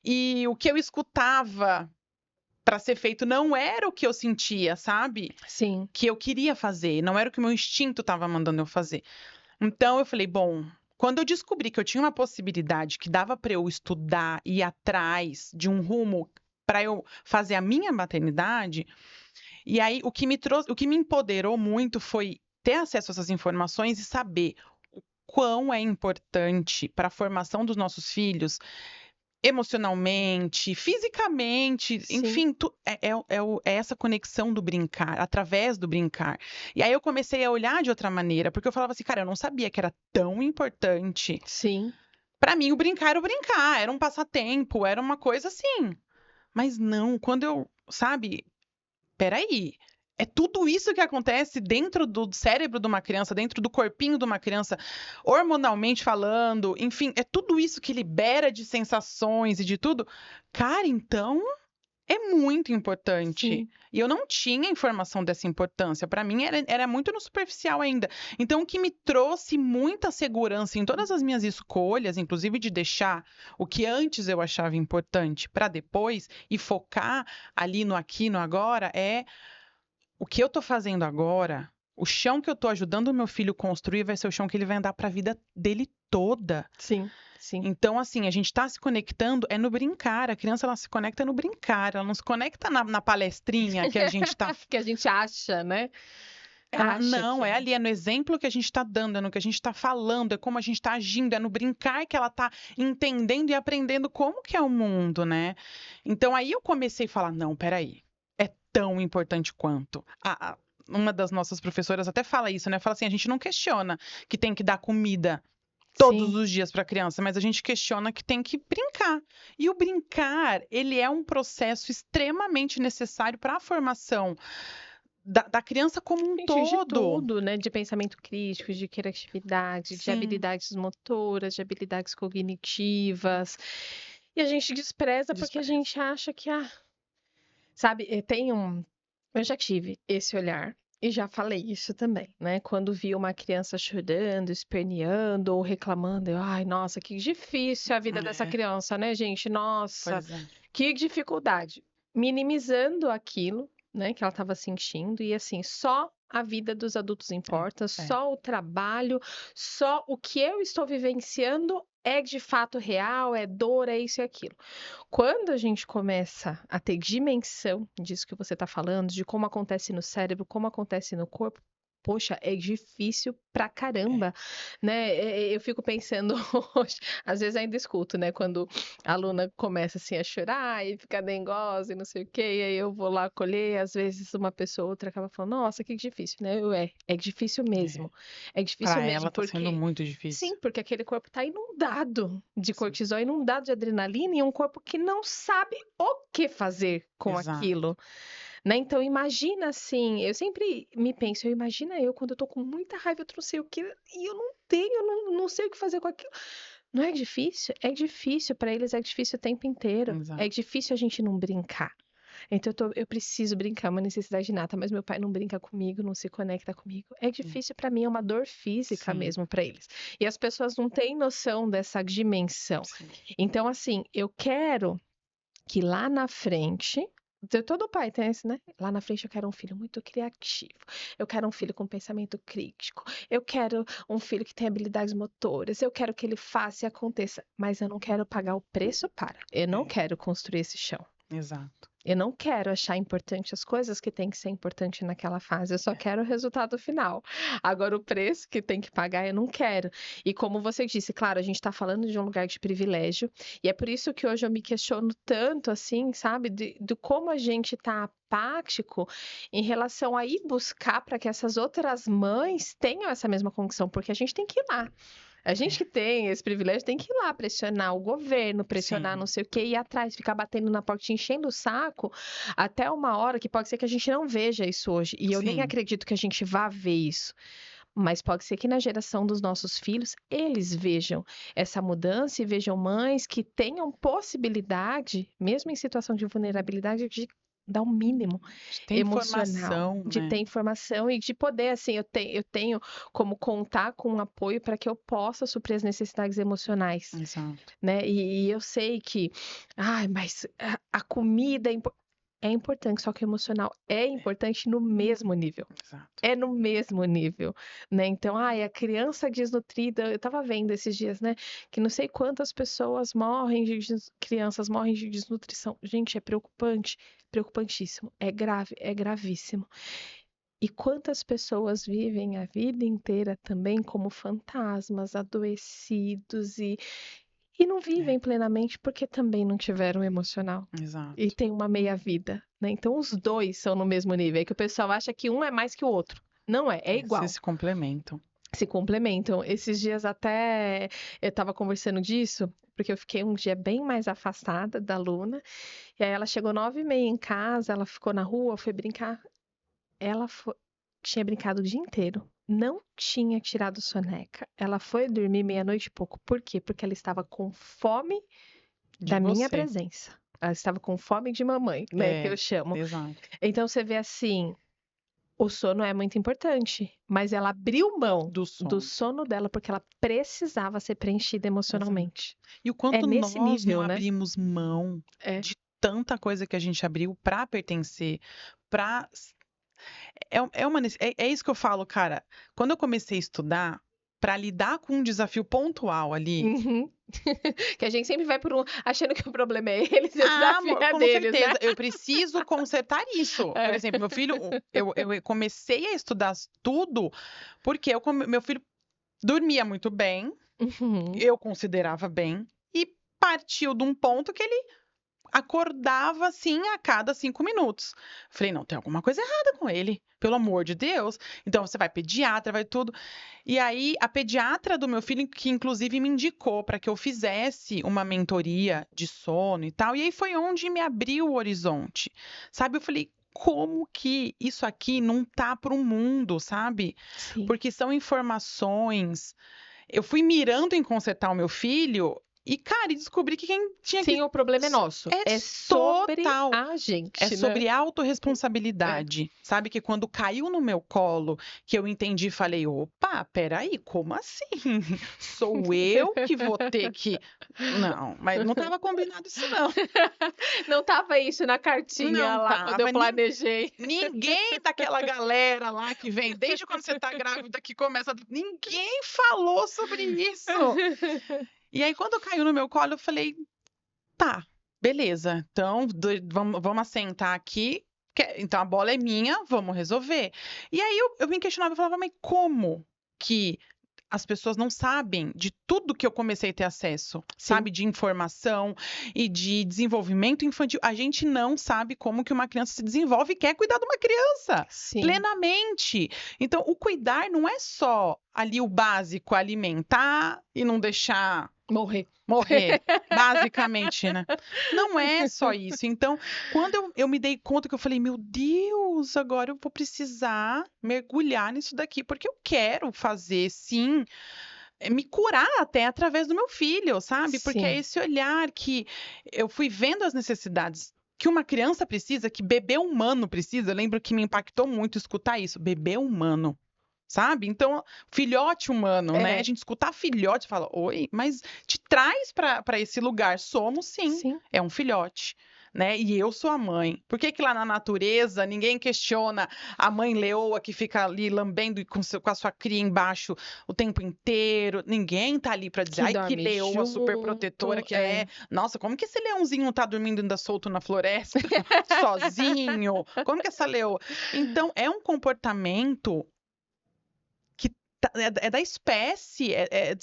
E o que eu escutava para ser feito não era o que eu sentia, sabe? sim, Que eu queria fazer, não era o que o meu instinto estava mandando eu fazer. Então eu falei, bom, quando eu descobri que eu tinha uma possibilidade que dava para eu estudar e ir atrás de um rumo para eu fazer a minha maternidade, e aí o que me trouxe, o que me empoderou muito foi ter acesso a essas informações e saber o quão é importante para a formação dos nossos filhos emocionalmente, fisicamente, Sim, enfim, é essa conexão do brincar, através do brincar. E aí eu comecei a olhar de outra maneira, porque eu falava assim, cara, eu não sabia que era tão importante. sim, Pra mim, o brincar era o brincar, era um passatempo, era uma coisa assim. Mas não, quando eu, sabe, peraí. É tudo isso que acontece dentro do cérebro de uma criança, dentro do corpinho de uma criança, hormonalmente falando, enfim, é tudo isso que libera de sensações e de tudo. Cara, então é muito importante. sim. E eu não tinha informação dessa importância. Para mim, era muito no superficial ainda. Então, o que me trouxe muita segurança em todas as minhas escolhas, inclusive de deixar o que antes eu achava importante para depois e focar ali no aqui, no agora, é o que eu tô fazendo agora. O chão que eu tô ajudando o meu filho construir vai ser o chão que ele vai andar para a vida dele toda. Sim, sim. Então, assim, a gente está se conectando é no brincar. A criança ela se conecta no brincar, ela não se conecta na palestrinha que a gente está. Que a gente acha, né? Ela Acha não, que é é. ali, é no exemplo que a gente está dando, é no que a gente está falando, é como a gente está agindo, é no brincar que ela está entendendo e aprendendo como que é o mundo, né? Então aí eu comecei a falar, não, peraí, é tão importante quanto. Uma das nossas professoras até fala isso, né? Fala assim, a gente não questiona que tem que dar comida todos Sim. os dias para a criança, mas a gente questiona que tem que brincar. E o brincar, ele é um processo extremamente necessário para a formação da criança como um Gente, de todo. tudo, né? De pensamento crítico, de criatividade, de Sim, habilidades motoras, de habilidades cognitivas. E a gente despreza porque a despreza. gente acha que, sabe, eu já tive esse olhar e já falei isso também, né? Quando vi uma criança chorando, esperneando ou reclamando, ai, nossa, que difícil a vida dessa É, criança, né, gente? Nossa, pois é. que dificuldade. Minimizando aquilo, né, que ela estava sentindo e assim, só a vida dos adultos importa, É, é. só o trabalho, só o que eu estou vivenciando é de fato real, é dor, é isso e aquilo. Quando a gente começa a ter dimensão disso que você está falando, de como acontece no cérebro, como acontece no corpo, poxa, é difícil pra É. caramba, né? Eu fico pensando hoje, às vezes ainda escuto, né? Quando a aluna começa assim a chorar e fica dengosa e não sei o quê, e aí eu vou lá acolher, às vezes uma pessoa ou outra acaba falando, nossa, que difícil, né? É difícil mesmo. É difícil Para mesmo, ela tá sendo porque muito difícil. sim, porque aquele corpo está inundado de Sim, cortisol, inundado de adrenalina e um corpo que não sabe o que fazer com exato. aquilo, né? Então imagina assim, eu sempre me penso, imagina eu quando eu tô com muita raiva, eu não sei o que e eu não tenho, não sei o que fazer com aquilo. Não é difícil? É difícil para eles, é difícil o tempo inteiro. É Exato. difícil a gente não brincar. Então eu preciso brincar, é uma necessidade inata, mas meu pai não brinca comigo, não se conecta comigo. É Hum, difícil para mim, é uma dor física Sim, mesmo para eles. E as pessoas não têm noção dessa dimensão. sim. Então, assim, eu quero que lá na frente. Todo pai tem esse, né? Lá na frente eu quero um filho muito criativo. Eu quero um filho com pensamento crítico. Eu quero um filho que tenha habilidades motoras. Eu quero que ele faça e aconteça. Mas eu não quero pagar o preço para. Eu não É, quero construir esse chão. exato. Eu não quero achar importante as coisas que tem que ser importante naquela fase, eu só quero o resultado final. Agora, o preço que tem que pagar, eu não quero. E como você disse, claro, a gente está falando de um lugar de privilégio, e é por isso que hoje eu me questiono tanto, assim, sabe, de como a gente está apático em relação a ir buscar para que essas outras mães tenham essa mesma condição, porque a gente tem que ir lá. A gente É, que tem esse privilégio tem que ir lá pressionar o governo, pressionar não sim, sei o quê, ir atrás, ficar batendo na porta, enchendo o saco, até uma hora que pode ser que a gente não veja isso hoje. E eu nem sim. acredito que a gente vá ver isso. Mas pode ser que na geração dos nossos filhos, eles vejam essa mudança e vejam mães que tenham possibilidade, mesmo em situação de vulnerabilidade, de dar o mínimo Tem emocional, informação, de ter né? informação e de poder, assim, eu tenho como contar com um apoio para que eu possa suprir as necessidades emocionais, Exato, né? E eu sei que, ai, mas a comida é importante, só que o emocional é importante no mesmo nível. exato. É no mesmo nível, né? Então, ai, a criança desnutrida, eu estava vendo esses dias, né? Que não sei quantas pessoas morrem crianças morrem de desnutrição. Gente, é preocupante, preocupantíssimo. É grave, é gravíssimo. E quantas pessoas vivem a vida inteira também como fantasmas, adoecidos e não vivem plenamente porque também não tiveram emocional. Exato. E tem uma meia-vida, né? Então os dois são no mesmo nível. É que o pessoal acha que um é mais que o outro. Não é, é igual. Vocês se complementam. Se complementam. Esses dias até eu tava conversando disso, porque eu fiquei um dia bem mais afastada da Luna. E aí ela chegou 9h30 em casa, ela ficou na rua, foi brincar. Tinha brincado o dia inteiro. Não tinha tirado soneca. Ela foi dormir meia-noite e pouco. Por quê? Porque ela estava com fome De da minha você. presença. Ela estava com fome de mamãe, né? Que eu chamo. Exato. Então você vê assim, o sono é muito importante, mas ela abriu mão Do do sono. sono dela porque ela precisava ser preenchida emocionalmente. E o quanto nesse nós nível, não né? abrimos mão É. de tanta coisa que a gente abriu pra pertencer, pra... É isso que eu falo, cara. Quando eu comecei a estudar, pra lidar com um desafio pontual ali, Uhum. Que a gente sempre vai por um, achando que o problema é eles e o desafio amor, é com deles, né? certeza, eu preciso consertar isso. Por É. exemplo, meu filho, eu comecei a estudar tudo porque meu filho dormia muito bem, Uhum. eu considerava bem, e partiu de um ponto que ele acordava assim a cada 5 minutos. Falei, não, tem alguma coisa errada com ele, pelo amor de Deus. Então você vai pediatra, vai tudo. E aí a pediatra do meu filho, que inclusive me indicou para que eu fizesse uma mentoria de sono e tal. E aí foi onde me abriu o horizonte. Sabe? Eu falei, como que isso aqui não tá para o mundo, sabe? Sim. Porque são informações. Eu fui mirando em consertar o meu filho e, cara, descobri que quem tinha que. Sim, o problema é nosso. É sobre total. a gente, É né? sobre autorresponsabilidade. Sabe que quando caiu no meu colo, que eu entendi e falei, opa, peraí, como assim? Sou eu que vou ter que. Não, mas não estava combinado isso, não. Não tava isso na cartinha Não lá quando eu tava. planejei. Ninguém daquela galera lá que vem desde quando você tá grávida que começa. Ninguém falou sobre isso. E aí, quando caiu no meu colo, eu falei, tá, beleza. Então, vamos assentar aqui. Então, a bola é minha, vamos resolver. E aí, eu me questionava, eu falava, mas como que as pessoas não sabem de tudo que eu comecei a ter acesso, sabe? De informação e de desenvolvimento infantil. A gente não sabe como que uma criança se desenvolve e quer cuidar de uma criança plenamente. Então, o cuidar não é só ali o básico, alimentar e não deixar morrer, basicamente, né? Não é só isso. Então, quando eu me dei conta que eu falei, meu Deus, agora eu vou precisar mergulhar nisso daqui, porque eu quero fazer, sim, me curar até através do meu filho, sabe? Porque é esse olhar que eu fui vendo as necessidades que uma criança precisa, que bebê humano precisa. Eu lembro que me impactou muito escutar isso, bebê humano. Sabe? Então, filhote humano, né? A gente escutar filhote e fala, oi, mas te traz para esse lugar. Somos sim, é um filhote, né? E eu sou a mãe. Por que que lá na natureza ninguém questiona a mãe leoa que fica ali lambendo com a sua cria embaixo o tempo inteiro? Ninguém tá ali para dizer, ai, que leoa super protetora que é. Nossa, como que esse leãozinho tá dormindo ainda solto na floresta, sozinho? Como que essa leoa? Então, é um comportamento é da espécie, é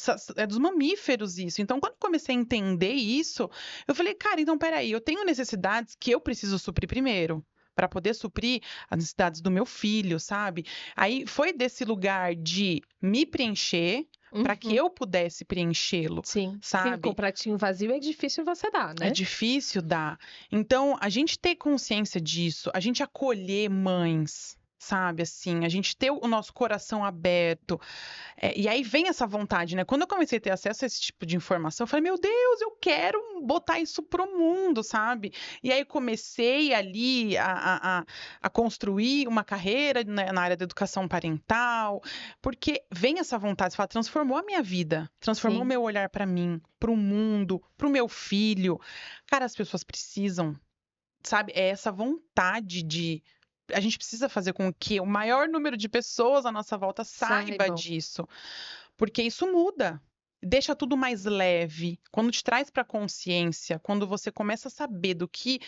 dos mamíferos isso. Então, quando eu comecei a entender isso, eu falei, cara, então peraí, eu tenho necessidades que eu preciso suprir primeiro, para poder suprir as necessidades do meu filho, sabe? Aí foi desse lugar de me preencher para que eu pudesse preenchê-lo, sabe? Com o pratinho vazio é difícil você dar, né? É difícil dar. Então, a gente ter consciência disso, a gente acolher mães, sabe, assim, a gente ter o nosso coração aberto. E aí vem essa vontade, né? Quando eu comecei a ter acesso a esse tipo de informação, eu falei, meu Deus, eu quero botar isso pro mundo, sabe? E aí comecei ali a construir uma carreira, né, na área da educação parental, porque vem essa vontade, você fala, transformou a minha vida, transformou o meu olhar para mim, pro mundo, pro meu filho. Cara, as pessoas precisam, sabe? É essa vontade de a gente precisa fazer com que o maior número de pessoas à nossa volta saiba disso, porque isso muda, deixa tudo mais leve. Quando te traz para a consciência, quando você começa a saber do que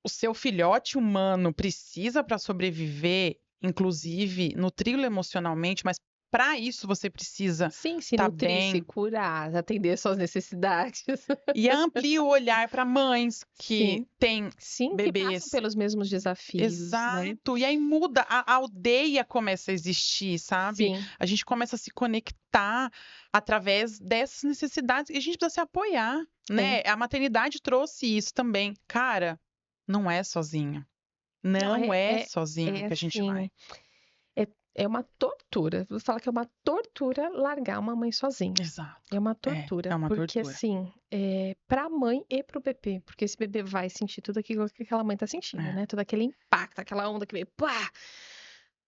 o seu filhote humano precisa para sobreviver, inclusive nutri-lo emocionalmente, mas para isso você precisa Sim, se tá nutrir, se bem. curar, atender suas necessidades. E amplia o olhar para mães que Sim, têm sim, que passam bebês. pelos mesmos desafios, né? Exato. E aí muda, a aldeia começa a existir, sabe? Sim, A gente começa a se conectar através dessas necessidades e a gente precisa se apoiar, né? A maternidade trouxe isso também. Cara, não é sozinha. não, Não é é sozinho que a gente assim, vai. é uma tortura. Vou falar que é uma tortura largar uma mãe sozinha. Exato. É uma É tortura, uma porque tortura. assim, para a mãe e para o bebê, porque esse bebê vai sentir tudo aquilo que aquela mãe tá sentindo, É. né? Todo aquele impacto, aquela onda que veio, pá!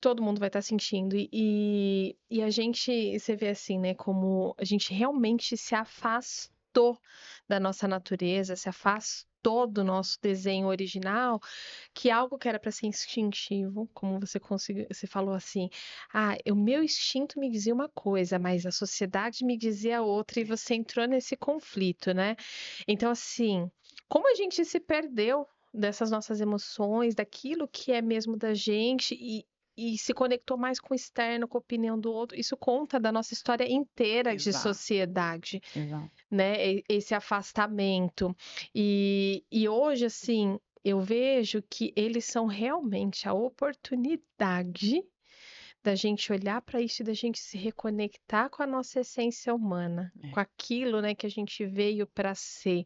Todo mundo vai estar sentindo. E a gente, você vê assim, né, como a gente realmente se afastou da nossa natureza, se afastou do nosso desenho original, que algo que era para ser instintivo, como você conseguiu, você falou assim, o meu instinto me dizia uma coisa, mas a sociedade me dizia outra, e você entrou nesse conflito, né? Então, assim, como a gente se perdeu dessas nossas emoções, daquilo que é mesmo da gente, e se conectou mais com o externo, com a opinião do outro, isso conta da nossa história inteira de Exato. sociedade, Exato. né? Esse afastamento. E hoje, assim, eu vejo que eles são realmente a oportunidade da gente olhar para isso e da gente se reconectar com a nossa essência humana, É. com aquilo, né, que a gente veio para ser,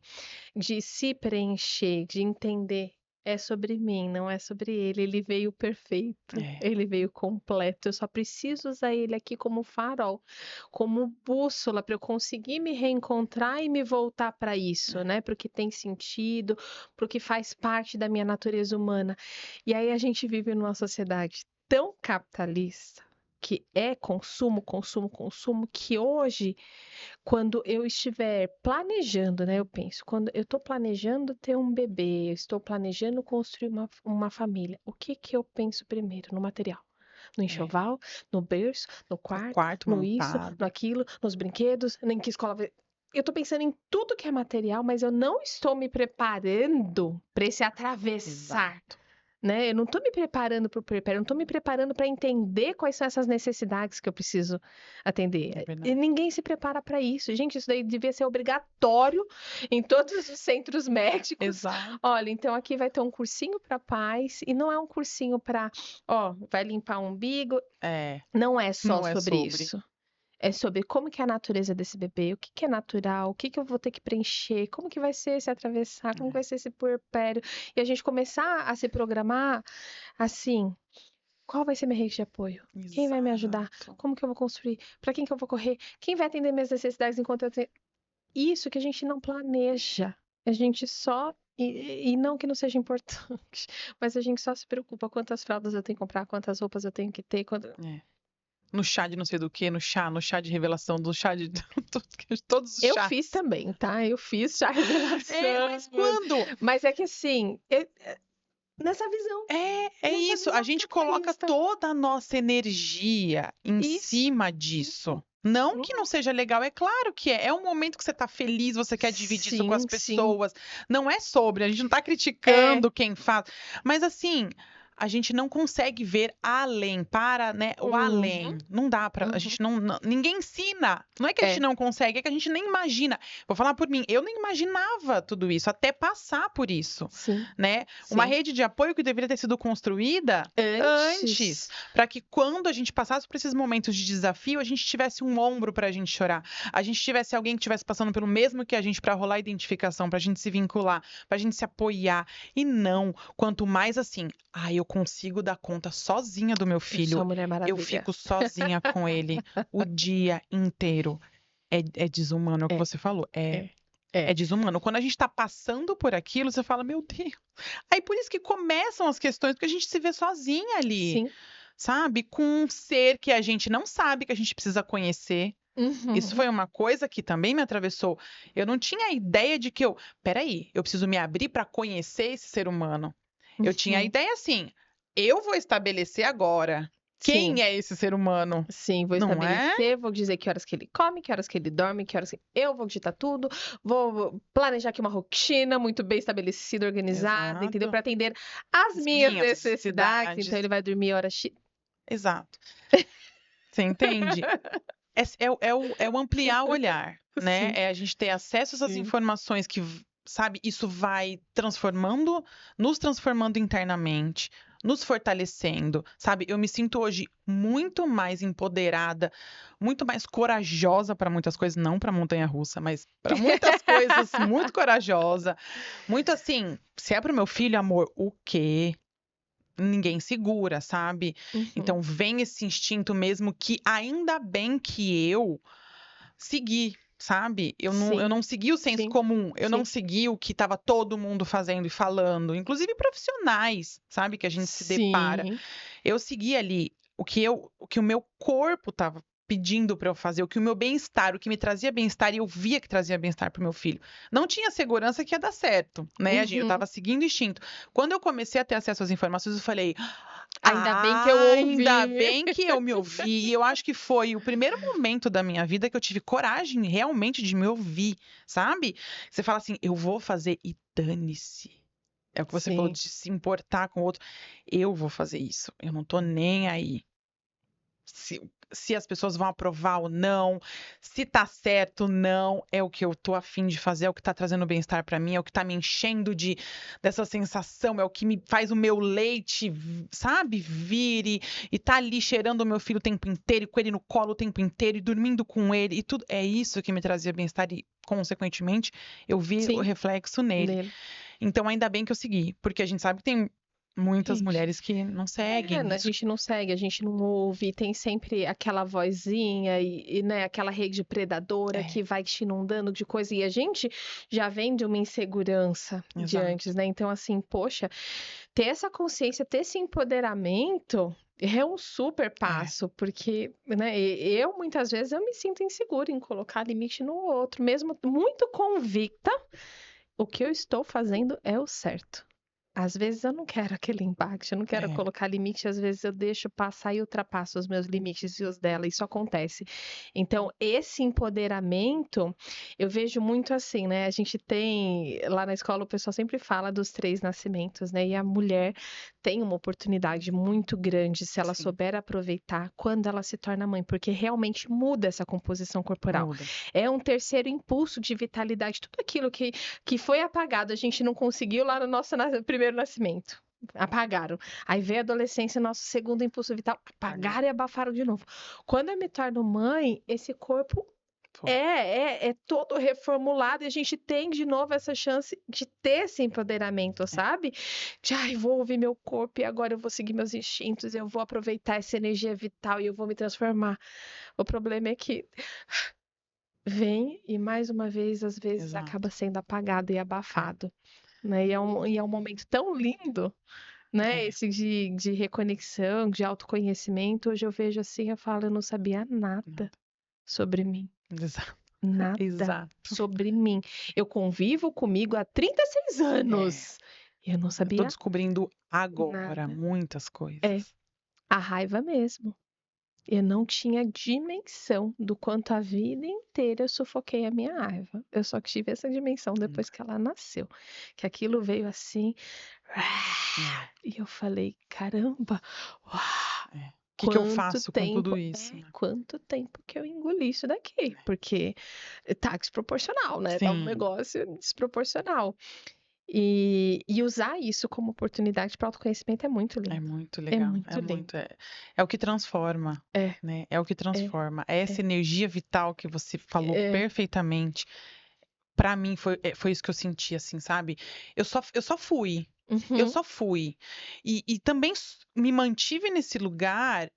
de se preencher, de entender. É sobre mim, não é sobre ele. Ele veio perfeito, É. ele veio completo. Eu só preciso usar ele aqui como farol, como bússola para eu conseguir me reencontrar e me voltar para isso, É. né? Para o que tem sentido, para o que faz parte da minha natureza humana. E aí a gente vive numa sociedade tão capitalista, que é consumo, consumo, consumo, que hoje, quando eu estiver planejando, né, eu penso, quando eu estou planejando ter um bebê, eu estou planejando construir uma família, o que que eu penso primeiro? No material. No É. enxoval, no berço, no No quarto, quarto no isso, no montado. aquilo, nos brinquedos, em que escola vai. Eu estou pensando em tudo que é material, mas eu não estou me preparando para esse atravessar, Exato. né? Eu não estou me preparando para o preparo, eu não estou me preparando para entender quais são essas necessidades que eu preciso É atender. E verdade. ninguém se prepara para isso. Gente, isso daí devia ser obrigatório em todos os centros médicos. Exato. Olha, então aqui vai ter um cursinho para pais, e não é um cursinho para, ó, vai limpar o umbigo. É. Não é só Não é sobre sobre. isso. É sobre como que é a natureza desse bebê, o que que é natural, o que que eu vou ter que preencher, como que vai ser esse atravessar, como que vai ser esse puerpério. E a gente começar a se programar assim, qual vai ser minha rede de apoio? Quem vai me ajudar? Exato. Como que eu vou construir? Para quem que eu vou correr? Quem vai atender minhas necessidades enquanto eu tenho... Isso que a gente não planeja. A gente só... E não que não seja importante, mas a gente só se preocupa quantas fraldas eu tenho que comprar, quantas roupas eu tenho que ter, É. No chá de não sei do que, no chá de revelação, do chá de todos os Eu fiz chás. também, tá? Eu fiz já a É, revelação. mas quando? Mas é que assim, nessa visão, É nessa isso, a visão gente coloca capitalista. toda a nossa energia em Isso, cima isso. disso. Não que não Uhum. seja legal, é claro que é. É um momento que você tá feliz, você quer dividir isso com as Sim, sim. pessoas. Não é sobre, a gente não tá É. criticando quem faz. Mas assim, a gente não consegue ver além, né, o Uhum, além. Não dá pra, a uhum. gente ninguém ensina. Não é que a gente É, não consegue, é que a gente nem imagina. Vou falar por mim, eu nem imaginava tudo isso, até passar por isso, sim, né? Uma sim. rede de apoio que deveria ter sido construída antes, Antes. para que quando a gente passasse por esses momentos de desafio, a gente tivesse um ombro para a gente chorar, a gente tivesse alguém que estivesse passando pelo mesmo que a gente para rolar identificação, para a gente se vincular, para a gente se apoiar. E não, quanto mais assim, eu consigo dar conta sozinha do meu Eu sou filho, a Mulher eu Maravilha. fico sozinha com ele o dia inteiro. É desumano, é o que É, você falou. É, é, é é. desumano. Quando a gente tá passando por aquilo, você fala, meu Deus. Aí por isso que começam as questões, porque a gente se vê sozinha ali, Sim. sabe? Com um ser que a gente não sabe, que a gente precisa conhecer. Isso Uhum. foi uma coisa que também me atravessou. Eu não tinha a ideia de que peraí, eu preciso me abrir para conhecer esse ser humano. Eu tinha a Uhum. ideia assim, eu vou estabelecer agora Sim. quem é esse ser humano, Sim, vou não é? estabelecer, vou dizer que horas que ele come, que horas que ele dorme, que horas que eu vou digitar tudo, vou planejar aqui uma rotina muito bem estabelecida, organizada, entendeu? Exato. Para atender as As minhas minhas necessidades. Então necessidades. ele vai dormir horas X. Exato. Você entende? É o ampliar o olhar, né? Sim, É a gente ter acesso a essas sim. informações que, sabe, isso vai transformando, nos transformando internamente, nos fortalecendo, sabe? Eu me sinto hoje muito mais empoderada, muito mais corajosa para muitas coisas, não para montanha-russa, mas para muitas coisas, muito corajosa, muito assim, se é pro meu filho, amor, o quê? Ninguém segura, sabe? Uhum. Então vem esse instinto mesmo que ainda bem que eu segui, sabe? Eu não Sim, segui o senso sim, comum, eu não sim. segui o que estava todo mundo fazendo e falando, inclusive profissionais, sabe? Que a gente se depara. Sim, Eu segui ali o que o meu corpo estava pedindo para eu fazer, o que o meu bem-estar, o que me trazia bem-estar, e eu via que trazia bem-estar para o meu filho. Não tinha segurança que ia dar certo, né? Eu uhum. estava seguindo o instinto. Quando eu comecei a ter acesso às informações, eu falei: Ainda bem que eu Ainda ouvi. bem que eu me ouvi. E eu acho que foi o primeiro momento da minha vida que eu tive coragem realmente de me ouvir, sabe? Você fala assim: eu vou fazer e dane-se. É o que você falou Sim, de se importar com o outro. Eu vou fazer isso. Eu não tô nem aí. Se as pessoas vão aprovar ou não, se tá certo, não, é o que eu tô afim de fazer, é o que tá trazendo bem-estar pra mim, é o que tá me enchendo dessa sensação, é o que me faz o meu leite, sabe, vir e tá ali cheirando o meu filho o tempo inteiro, e com ele no colo o tempo inteiro, e dormindo com ele, e tudo. É isso que me trazia bem-estar e, consequentemente, eu vi o sim, reflexo nele. nele. Então, ainda bem que eu segui, porque a gente sabe que tem muitas Gente, mulheres que não seguem a isso. gente não segue, a gente não ouve, tem sempre aquela vozinha né, aquela rede predadora É, que vai te inundando de coisa, e a gente já vem de uma insegurança de exato. antes, né? Então, assim, poxa, ter essa consciência, ter esse empoderamento é um super É. passo, porque, né, eu muitas vezes eu me sinto insegura em colocar limite no outro, mesmo muito convicta, o que eu estou fazendo é o certo. Às vezes eu não quero aquele embate, eu não quero É, colocar limite, às vezes eu deixo passar e ultrapasso os meus limites e os dela, isso acontece. Então, esse empoderamento, eu vejo muito assim, né? A gente tem, lá na escola o pessoal sempre fala dos 3 nascimentos, né? E a mulher tem uma oportunidade muito grande se ela sim, souber aproveitar quando ela se torna mãe, porque realmente muda essa composição corporal. muda. É um terceiro impulso de vitalidade, tudo aquilo que foi apagado, a gente não conseguiu lá no nosso primeiro nascimento. Apagaram. Aí veio a adolescência, nosso segundo impulso vital, Pagar. apagaram e abafaram de novo. Quando eu me torno mãe, esse corpo Foi. é todo reformulado e a gente tem de novo essa chance de ter esse empoderamento, É. sabe? De, ai, vou ouvir meu corpo e agora eu vou seguir meus instintos, eu vou aproveitar essa energia vital e eu vou me transformar. O problema é que vem e mais uma vez, às vezes, acaba Exato. sendo apagado e É, abafado, né? E é um momento tão lindo, né? é. Esse de reconexão, de autoconhecimento. Hoje eu vejo assim, eu falo, eu não sabia nada Nada. sobre mim, Exato. nada Exato. sobre mim. Eu convivo comigo há 36 É. anos. E eu não Eu tô sabia descobrindo agora nada. muitas É, coisas. a raiva mesmo. Eu não tinha dimensão do quanto a vida inteira eu sufoquei a minha raiva. Eu só tive essa dimensão Hum, depois que ela nasceu. Que aquilo veio assim. É, E eu falei, caramba, uau, é. O que que eu quanto faço com tudo tempo, isso, né? quanto tempo que eu engoli isso daqui. Porque tá desproporcional, né? Tá um Sim, negócio desproporcional. E usar isso como oportunidade para autoconhecimento é muito é lindo. muito É legal. É muito muito. lindo. É o que transforma, É, né? É o que é, transforma. É essa é, energia vital que você falou é. perfeitamente. Pra mim foi isso que eu senti, assim, sabe? Eu só fui. Eu Uhum, só fui. E também me mantive nesse lugar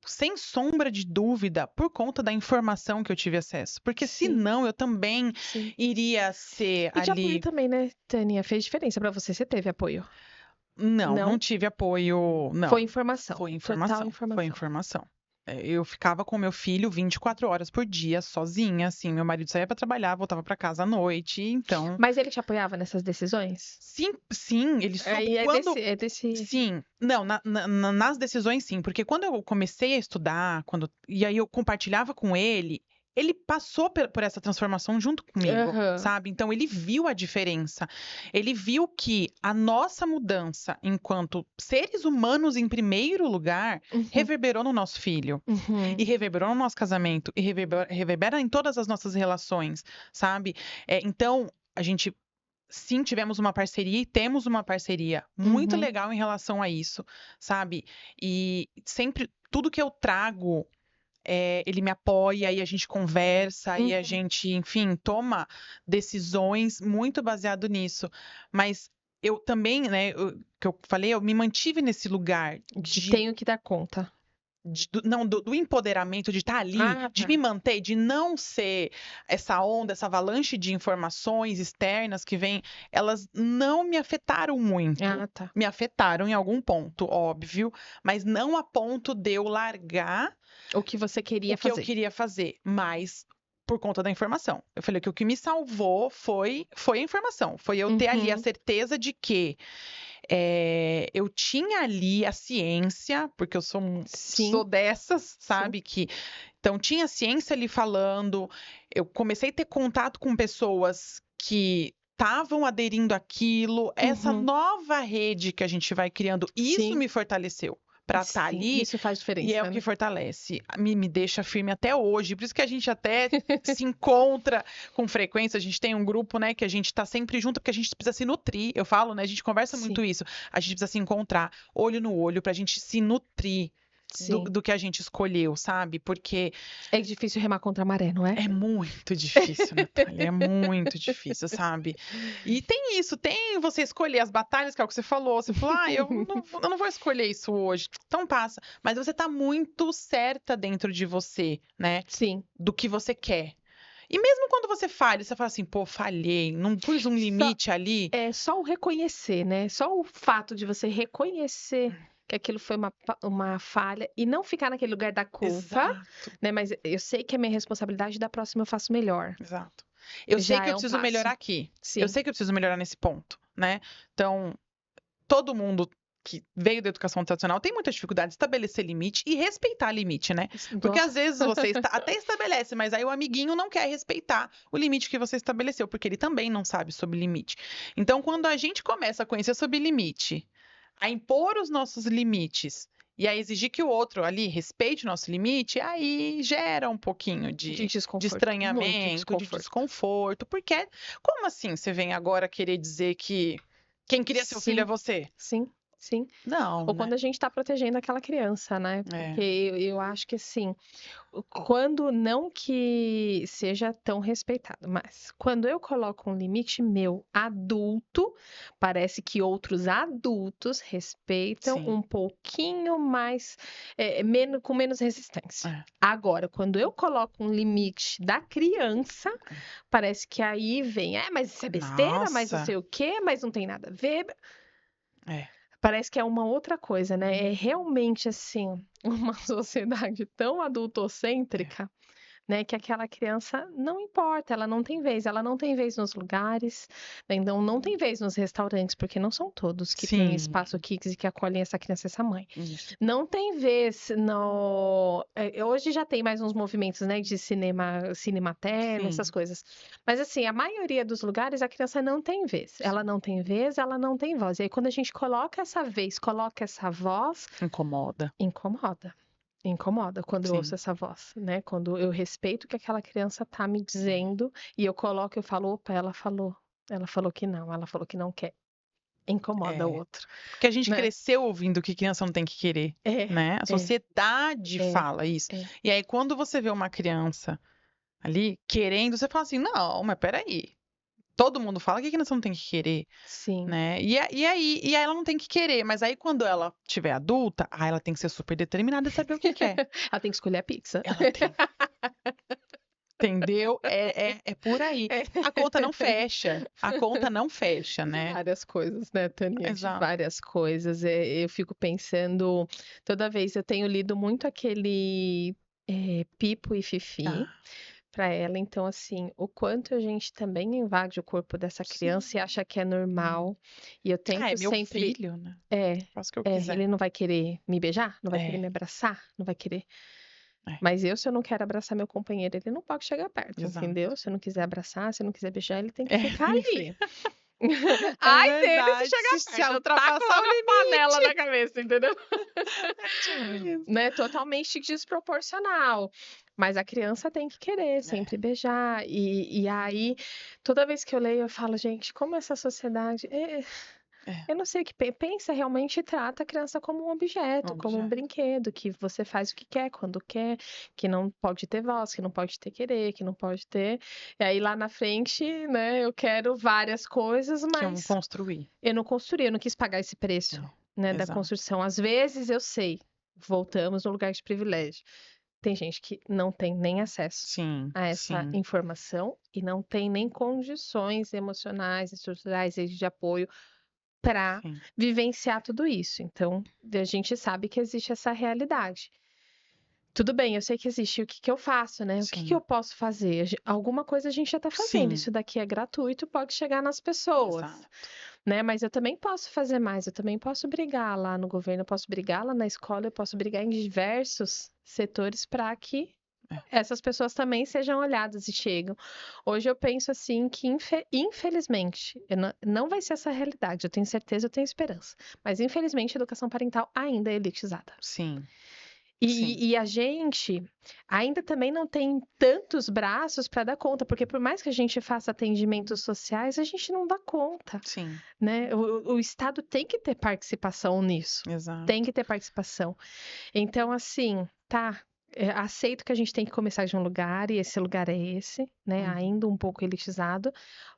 sem sombra de dúvida por conta da informação que eu tive acesso. Porque sim, senão eu também sim. iria ser E de apoio ali. também, né, Tânia? Fez diferença pra você? Você teve apoio? Não, não Não? tive apoio. Foi Não, informação. foi Total informação. Foi informação. informação. Eu ficava com meu filho 24 horas por dia, sozinha, assim. Meu marido saía para trabalhar, voltava para casa à noite, então. Mas ele te apoiava nessas decisões? Sim, sim, ele soube Aí é desse, quando. é desse. Sim, não, nas decisões sim, porque quando eu comecei a estudar, e aí eu compartilhava com ele, ele passou por essa transformação junto comigo, Aham. sabe? Então, ele viu a diferença. Ele viu que a nossa mudança enquanto seres humanos em primeiro lugar Uhum. reverberou no nosso filho. Uhum. E reverberou no nosso casamento. E reverbera em todas as nossas relações, sabe? Então, a gente... Sim, tivemos uma parceria e temos uma parceria muito Uhum. legal em relação a isso, sabe? E sempre, tudo que eu trago, ele me apoia e a gente conversa e a Uhum. gente, enfim, toma decisões muito baseado nisso. Mas eu também, né, que eu falei, eu me mantive nesse lugar De de tenho que dar conta. não, do empoderamento, de estar ali, Ah, de tá. me manter, de não ser essa onda, essa avalanche de informações externas que vem, elas não me afetaram muito. Ah, tá. Me afetaram em algum ponto, óbvio, mas não a ponto de eu largar O que você o queria que eu fazer. queria fazer, mas por conta da informação. Eu falei que o que me salvou foi a informação, foi eu ter ali a Uhum. certeza de que eu tinha ali a ciência, porque eu sou Sim, dessas, sim. sabe? Então, tinha a ciência ali falando. Eu comecei a ter contato com pessoas que estavam aderindo àquilo. Essa Uhum. nova rede que a gente vai criando, isso Sim, me fortaleceu para estar sim. ali. Isso faz E é o diferença, que né? fortalece, me deixa firme até hoje. Por isso que a gente até se encontra com frequência. A gente tem um grupo, né, que a gente tá sempre junto, porque a gente precisa se nutrir. Eu falo, né, a gente conversa muito Sim, isso. A gente precisa se encontrar olho no olho pra gente se nutrir do, sim. do que a gente escolheu, sabe? Porque É difícil remar contra a maré, não é? é muito difícil, Natália, é muito difícil, sabe? E tem isso, tem você escolher as batalhas, que é o que você falou. Você falou, eu não vou escolher isso hoje. Então passa. Mas você tá muito certa dentro de você, né? Sim. Do que você quer. E mesmo quando você falha, você fala assim, pô, falhei, não pus um Só, limite ali. só o reconhecer, né? Só o fato de você reconhecer que aquilo foi uma falha e não ficar naquele lugar da culpa, Exato, né? Mas eu sei que é minha responsabilidade, da próxima eu faço melhor. exato. Eu sei Já que eu é um preciso passo. melhorar aqui. Eu Sim. sei que eu preciso melhorar nesse ponto, né? Então, todo mundo que veio da educação tradicional tem muita dificuldade de estabelecer limite e respeitar limite, né? Porque às vezes você até estabelece, mas aí o amiguinho não quer respeitar o limite que você estabeleceu, porque ele também não sabe sobre limite. Então, quando a gente começa a conhecer sobre limite, a impor os nossos limites e a exigir que o outro ali respeite o nosso limite, aí gera um pouquinho De de desconforto, muito estranhamento, de desconforto. desconforto, porque como assim você vem agora querer dizer que quem cria seu filho é Sim, você? sim, sim. Não, Ou quando né? a gente está protegendo aquela criança, né? É, Porque eu acho que assim, quando não que seja tão respeitado, mas quando eu coloco um limite meu adulto, parece que outros adultos respeitam sim. um pouquinho mais, menos, com menos resistência. É, Agora, quando eu coloco um limite da criança, parece que aí vem, mas isso é besteira, mas não nossa, sei o quê, mas não tem nada a ver. é, Parece que é uma outra coisa, né? É realmente assim, uma sociedade tão é. adultocêntrica, né, que aquela criança não importa, ela não tem vez nos lugares, né, então não tem vez nos restaurantes, porque não são todos que têm Sim, espaço Kids e que acolhem essa criança e essa mãe. isso. Não tem vez no. Hoje já tem mais uns movimentos, né, de cinema, cinematerno, essas Sim, coisas. Mas assim, a maioria dos lugares a criança não tem vez. Ela sim. não tem vez, ela não tem voz. E aí quando a gente coloca essa vez, coloca essa voz, Incomoda. incomoda. Incomoda quando eu ouço Sim. essa voz, né? Quando eu respeito o que aquela criança tá me dizendo e eu coloco, eu falo, opa, ela falou. Ela falou que não, ela falou que não quer. Incomoda o É. outro, Porque a gente né? cresceu ouvindo que criança não tem que querer, É, né? A é, sociedade é, fala isso. é. E aí, quando você vê uma criança ali querendo, você fala assim: não, mas peraí. Todo mundo fala que criança não tem que querer, Sim. né? E aí ela não tem que querer, mas aí quando ela tiver adulta, ela tem que ser super determinada e saber o que quer. Ela tem que escolher a pizza. Ela tem. Entendeu? É por aí. É. A conta não fecha. A conta não fecha, De né? várias coisas, né, Taninha? De Exato. várias coisas. Eu fico pensando, toda vez eu tenho lido muito aquele Pipo e Fifi Ah, para ela, então assim, o quanto a gente também invade o corpo dessa criança e sim. acha que é normal. E eu Ah, é tento meu sempre, filho, né? é, Faço o que eu quiser. ele não vai querer me beijar, não vai querer me É, abraçar, não vai querer. Mas se eu não quero abraçar meu companheiro, ele não pode chegar perto, Exato. entendeu? Se eu não quiser abraçar, se eu não quiser beijar, ele tem que ficar enfim. ali. É Ai dele se verdade, chegar se perto, eu ultrapassar taco o uma panela limite. na cabeça, entendeu? Tipo isso. Né, totalmente desproporcional. Mas a criança tem que querer sempre beijar. E aí, toda vez que eu leio, eu falo, gente, como essa sociedade. É, Eu não sei o que pensa, realmente trata a criança como um objeto, como um objeto. brinquedo, que você faz o que quer, quando quer, que não pode ter voz, que não pode ter querer, que não pode ter. E aí lá na frente, né, eu quero várias coisas, Que eu mas construí. eu não construí, eu não quis pagar esse preço, né, da Exato. construção. Às vezes eu sei, voltamos no lugar de privilégio. Tem gente que não tem nem acesso Sim, a essa sim, informação e não tem nem condições emocionais, estruturais e de apoio para sim. vivenciar tudo isso. Então, a gente sabe que existe essa realidade. Tudo bem, eu sei que existe. O que que eu faço, né? O que que eu Sim, posso fazer? Alguma coisa a gente já está fazendo. sim, Isso daqui é gratuito, pode chegar nas pessoas, exato. né? Mas eu também posso fazer mais. Eu também posso brigar lá no governo, eu posso brigar lá na escola, eu posso brigar em diversos setores para que É. essas pessoas também sejam olhadas e chegam. Hoje eu penso assim que, infelizmente, não vai ser essa a realidade. Eu tenho certeza, eu tenho esperança. Mas, infelizmente, a educação parental ainda é elitizada. Sim, sim. E a gente ainda também não tem tantos braços para dar conta, porque por mais que a gente faça atendimentos sociais, a gente não dá conta, Sim, né? O Estado tem que ter participação nisso. Tem exato. que ter participação. Então, assim, tá. Aceito que a gente tem que começar de um lugar, e esse lugar é esse, né? Uhum. Ainda um pouco elitizado,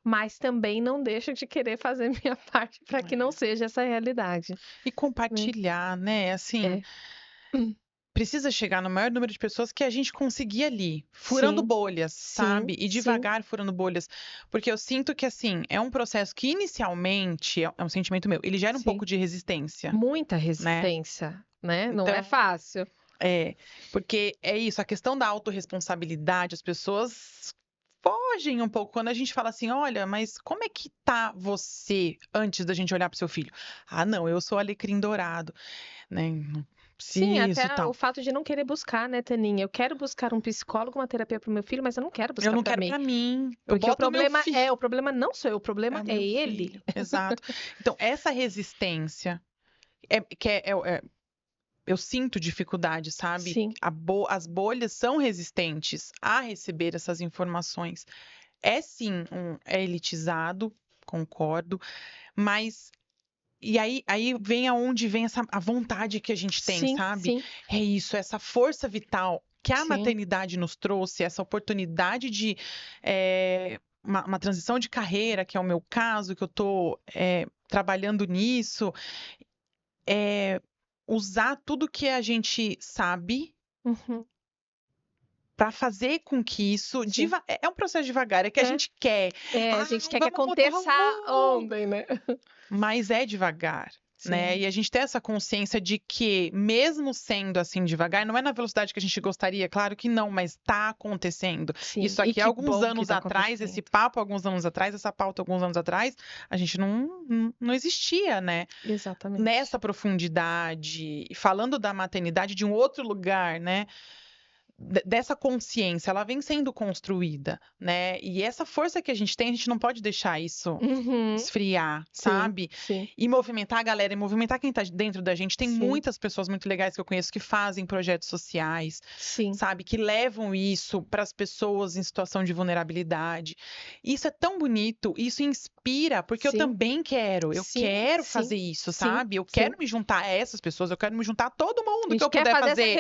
mas também não deixo de querer fazer minha parte para que não É. seja essa realidade, E né? compartilhar, né? Assim, É. precisa chegar no maior número de pessoas que a gente conseguir ali, furando Sim, bolhas, sim, sabe? E sim. devagar furando bolhas. Porque eu sinto que, assim, é um processo que inicialmente, é um sentimento meu, ele gera um Sim. pouco de resistência, Muita né? resistência, né? Não é Então, fácil. porque é isso, a questão da autorresponsabilidade, as pessoas fogem um pouco quando a gente fala assim, olha, mas como é que tá você antes da gente olhar pro seu filho? Ah, não, eu sou alecrim dourado, né? Não Sim, preciso, até o tal. fato de não querer buscar, né, Taninha? Eu quero buscar um psicólogo, uma terapia para o meu filho, mas eu não quero Eu buscar não para quero mim. pra mim. Eu Porque boto o meu filho. o problema não sou eu, o É problema o é meu ele. filho, exato. Então, essa resistência eu sinto dificuldade, sabe? Sim. As bolhas são resistentes a receber essas informações. É sim, é elitizado, concordo, mas e aí vem aonde vem a vontade que a gente tem, Sim, sabe? sim, É isso, essa força vital que a sim. maternidade nos trouxe, essa oportunidade de uma transição de carreira, que é o meu caso, que eu estou trabalhando nisso, usar tudo que a gente sabe Uhum, para fazer com que isso sim. é um processo devagar, é que a É, gente quer, a gente quer que vamos mudar o aconteça mundo, ontem, né? mas é devagar, né? Sim. E a gente tem essa consciência de que, mesmo sendo assim devagar, não é na velocidade que a gente gostaria, claro que não, mas está acontecendo. Sim, Isso e aqui, há que alguns bom que anos tá atrás, esse acontecendo. papo, alguns anos atrás, essa pauta, alguns anos atrás, a gente não existia, né? Exatamente. Nessa profundidade, e falando da maternidade de um outro lugar, né? Dessa consciência, ela vem sendo construída, né? E essa força que a gente tem, a gente não pode deixar isso Uhum, esfriar, sim, sabe? sim, E movimentar a galera, e movimentar quem tá dentro da gente. Tem sim, muitas pessoas muito legais que eu conheço que fazem projetos sociais, sim, sabe? Que levam isso para as pessoas em situação de vulnerabilidade. Isso é tão bonito, isso inspira, porque eu sim, também quero, eu sim, quero sim, fazer isso, sim, sabe? Eu sim. quero me juntar a essas pessoas, eu quero me juntar a todo A mundo que gente eu quer puder fazer essa fazer.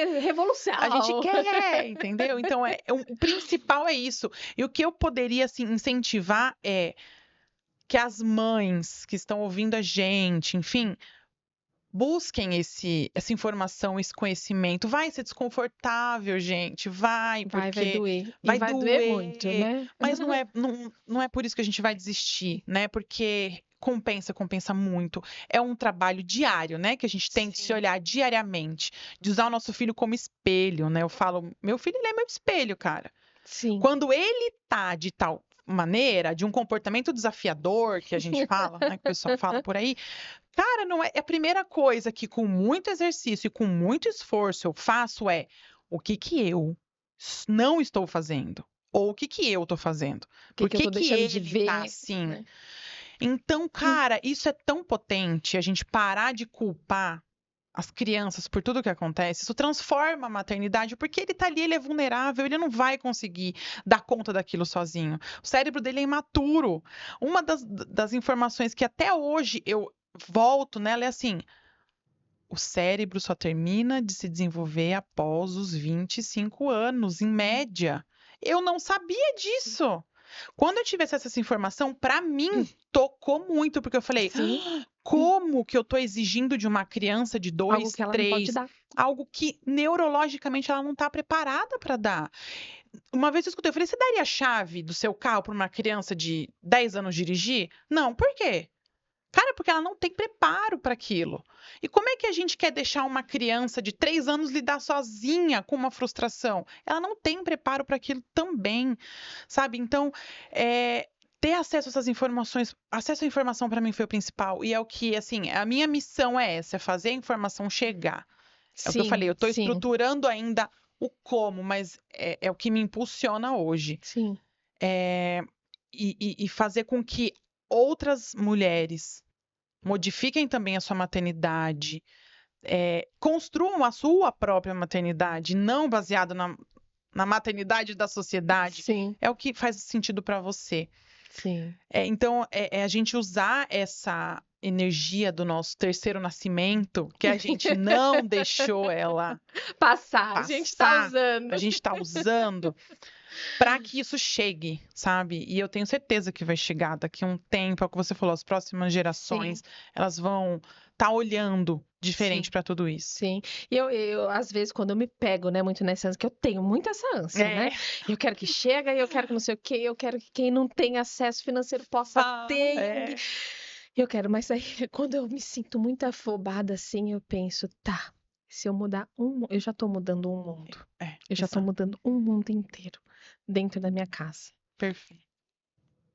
A gente revolução. quer, entendeu? Então, o principal é isso. E o que eu poderia, assim, incentivar é que as mães que estão ouvindo a gente, enfim, busquem essa informação, esse conhecimento. Vai ser desconfortável, gente, Vai porque doer. E vai vai doer muito, doer, né? mas não é por isso que a gente vai desistir, né? Porque compensa muito. É um trabalho diário, né? Que a gente tem de se Sim, olhar diariamente, de usar o nosso filho como espelho, né? Eu falo, meu filho, ele é meu espelho, cara. sim. Quando ele tá de tal maneira, de um comportamento desafiador, que a gente fala, né, que o pessoal fala por aí, cara, não é a primeira coisa que com muito exercício e com muito esforço eu faço é o que eu não estou fazendo? Ou o que eu tô fazendo? O que eu tô deixando de ver, tá assim? né? Então, cara, isso é tão potente, a gente parar de culpar as crianças por tudo que acontece. Isso transforma a maternidade, porque ele tá ali, ele é vulnerável, ele não vai conseguir dar conta daquilo sozinho. O cérebro dele é imaturo. Uma das informações que até hoje eu volto nela é assim: o cérebro só termina de se desenvolver após os 25 anos, em média. Eu não sabia disso. Quando eu tive acesso a essa informação, para mim, tocou muito, porque eu falei: Sim. como que eu tô exigindo de uma criança de Algo 2, que ela não pode 3, dar. algo que neurologicamente ela não tá preparada para dar? Uma vez eu escutei, eu falei: você daria a chave do seu carro para uma criança de 10 anos dirigir? Não, por quê? Cara, porque ela não tem preparo para aquilo. E como é que a gente quer deixar uma criança de 3 anos lidar sozinha com uma frustração? Ela não tem preparo para aquilo também, sabe? Então, ter acesso a essas informações, acesso à informação para mim foi o principal. E é o que, assim, a minha missão é essa, é fazer a informação chegar. É o que eu falei, eu estou Sim. estruturando ainda o como, mas é o que me impulsiona hoje. Sim. E fazer com que outras mulheres modifiquem também a sua maternidade, construam a sua própria maternidade, não baseada na maternidade da sociedade, Sim. é o que faz sentido para você. Sim. Então, a gente usar essa energia do nosso terceiro nascimento, que a gente não deixou ela Passar. A gente tá passar, usando. a gente está usando, para que isso chegue, sabe? E eu tenho certeza que vai chegar daqui a um tempo, é o que você falou, as próximas gerações, Sim. elas vão estar olhando diferente Sim. para tudo isso. Sim. E eu, às vezes, quando eu me pego, né, muito nessa ânsia, que eu tenho muito essa ânsia, né? Eu quero que chegue, eu quero que não sei o quê, eu quero que quem não tem acesso financeiro possa ter. Eu quero, mas aí, quando eu me sinto muito afobada assim, eu penso, tá, se eu mudar eu já tô mudando um mundo. Eu já tô exato. mudando um mundo inteiro dentro da minha casa. Perfeito.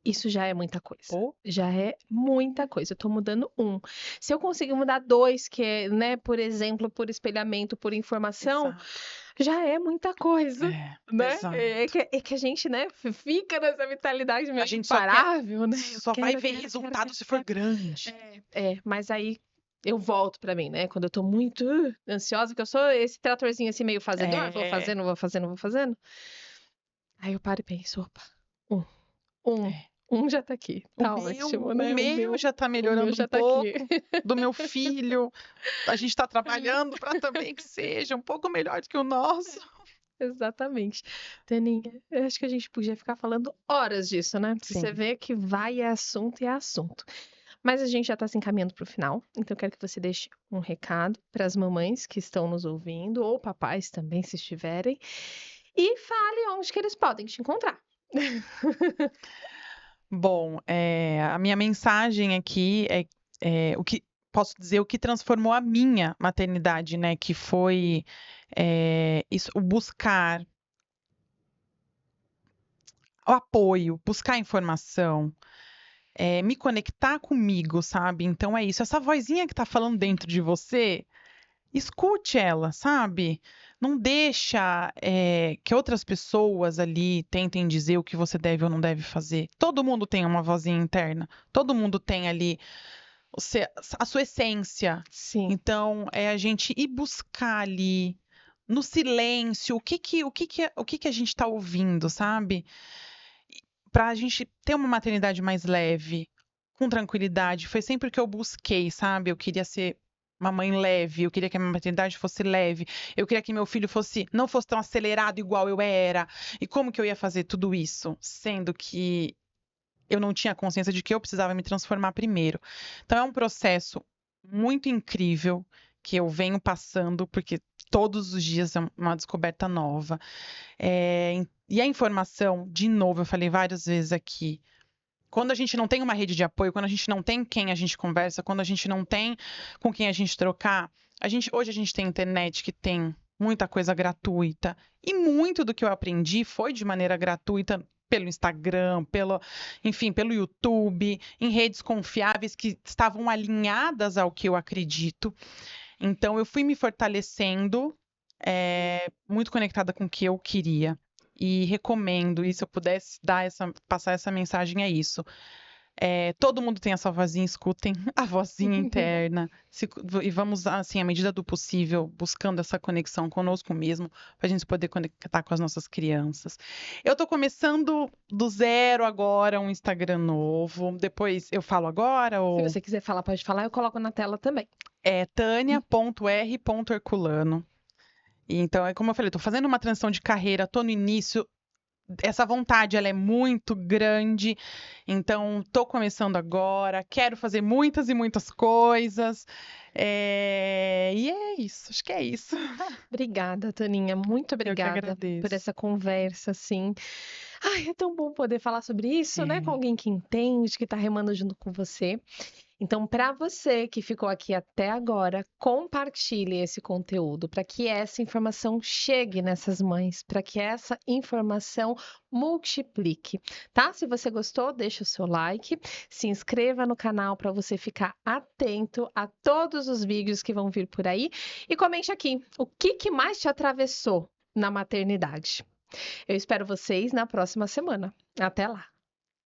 Isso já é muita coisa. Pô. Já é muita coisa. Eu tô mudando um. Se eu conseguir mudar dois, que é, né, por exemplo, por espelhamento, por informação, Exato. já é muita coisa, né? Exato. É que a gente, né, fica nessa vitalidade meio A gente imparável, né? só vai ver resultado se for grande. Mas aí eu volto pra mim, né? Quando eu tô muito ansiosa, que eu sou esse tratorzinho assim meio fazedor, vou fazendo, vou fazendo, vou fazendo. Aí eu paro e penso, opa, um já tá aqui, tá ótimo, né? O meu já tá o meu melhorando já um tá pouco, aqui. do meu filho, a gente tá trabalhando para também que seja um pouco melhor do que o nosso. Exatamente. Taninha, eu acho que a gente podia ficar falando horas disso, né? Sim. Você vê que vai é assunto e é assunto. Mas a gente já está se encaminhando para o final, então eu quero que você deixe um recado para as mamães que estão nos ouvindo, ou papais também, se estiverem, e fale onde que eles podem te encontrar. Bom, a minha mensagem aqui é o que posso dizer, o que transformou a minha maternidade, né? Que foi isso, o buscar o apoio, buscar informação, me conectar comigo, sabe? Então é isso. Essa vozinha que tá falando dentro de você, escute ela, sabe? Não deixa que outras pessoas ali tentem dizer o que você deve ou não deve fazer. Todo mundo tem uma vozinha interna. Todo mundo tem ali a sua essência. Sim. Então, é a gente ir buscar ali no silêncio o que a gente está ouvindo, sabe? Para a gente ter uma maternidade mais leve, com tranquilidade. Foi sempre o que eu busquei, sabe? Eu queria ser uma mãe leve, eu queria que a minha maternidade fosse leve, eu queria que meu filho não fosse tão acelerado igual eu era. E como que eu ia fazer tudo isso, sendo que eu não tinha consciência de que eu precisava me transformar primeiro. Então é um processo muito incrível que eu venho passando, porque todos os dias é uma descoberta nova. E a informação, de novo, eu falei várias vezes aqui, quando a gente não tem uma rede de apoio, quando a gente não tem quem a gente conversa, quando a gente não tem com quem a gente trocar, hoje a gente tem internet que tem muita coisa gratuita. E muito do que eu aprendi foi de maneira gratuita pelo Instagram, enfim, pelo YouTube, em redes confiáveis que estavam alinhadas ao que eu acredito. Então, eu fui me fortalecendo muito conectada com o que eu queria. E recomendo, e se eu pudesse passar essa mensagem, é isso. Todo mundo tem a sua vozinha, escutem a vozinha interna. E vamos, assim, à medida do possível, buscando essa conexão conosco mesmo, para a gente poder conectar com as nossas crianças. Eu estou começando do zero agora, um Instagram novo. Depois eu falo agora, Se ou você quiser falar, pode falar, eu coloco na tela também. é tania.r.herculano. Então, é como eu falei, estou fazendo uma transição de carreira, estou no início. Essa vontade, ela é muito grande, então estou começando agora, quero fazer muitas e muitas coisas, e é isso, acho que é isso. Obrigada, Taninha. Muito Eu que obrigada por agradeço. essa conversa, assim. Ai, é tão bom poder falar sobre isso, né? Com É. alguém que entende, que tá remando junto com você. Então, para você que ficou aqui até agora, compartilhe esse conteúdo para que essa informação chegue nessas mães, para que essa informação multiplique, tá? Se você gostou, deixa o seu like, se inscreva no canal para você ficar atento a todos os vídeos que vão vir por aí e comente aqui o que mais te atravessou na maternidade. Eu espero vocês na próxima semana. Até lá!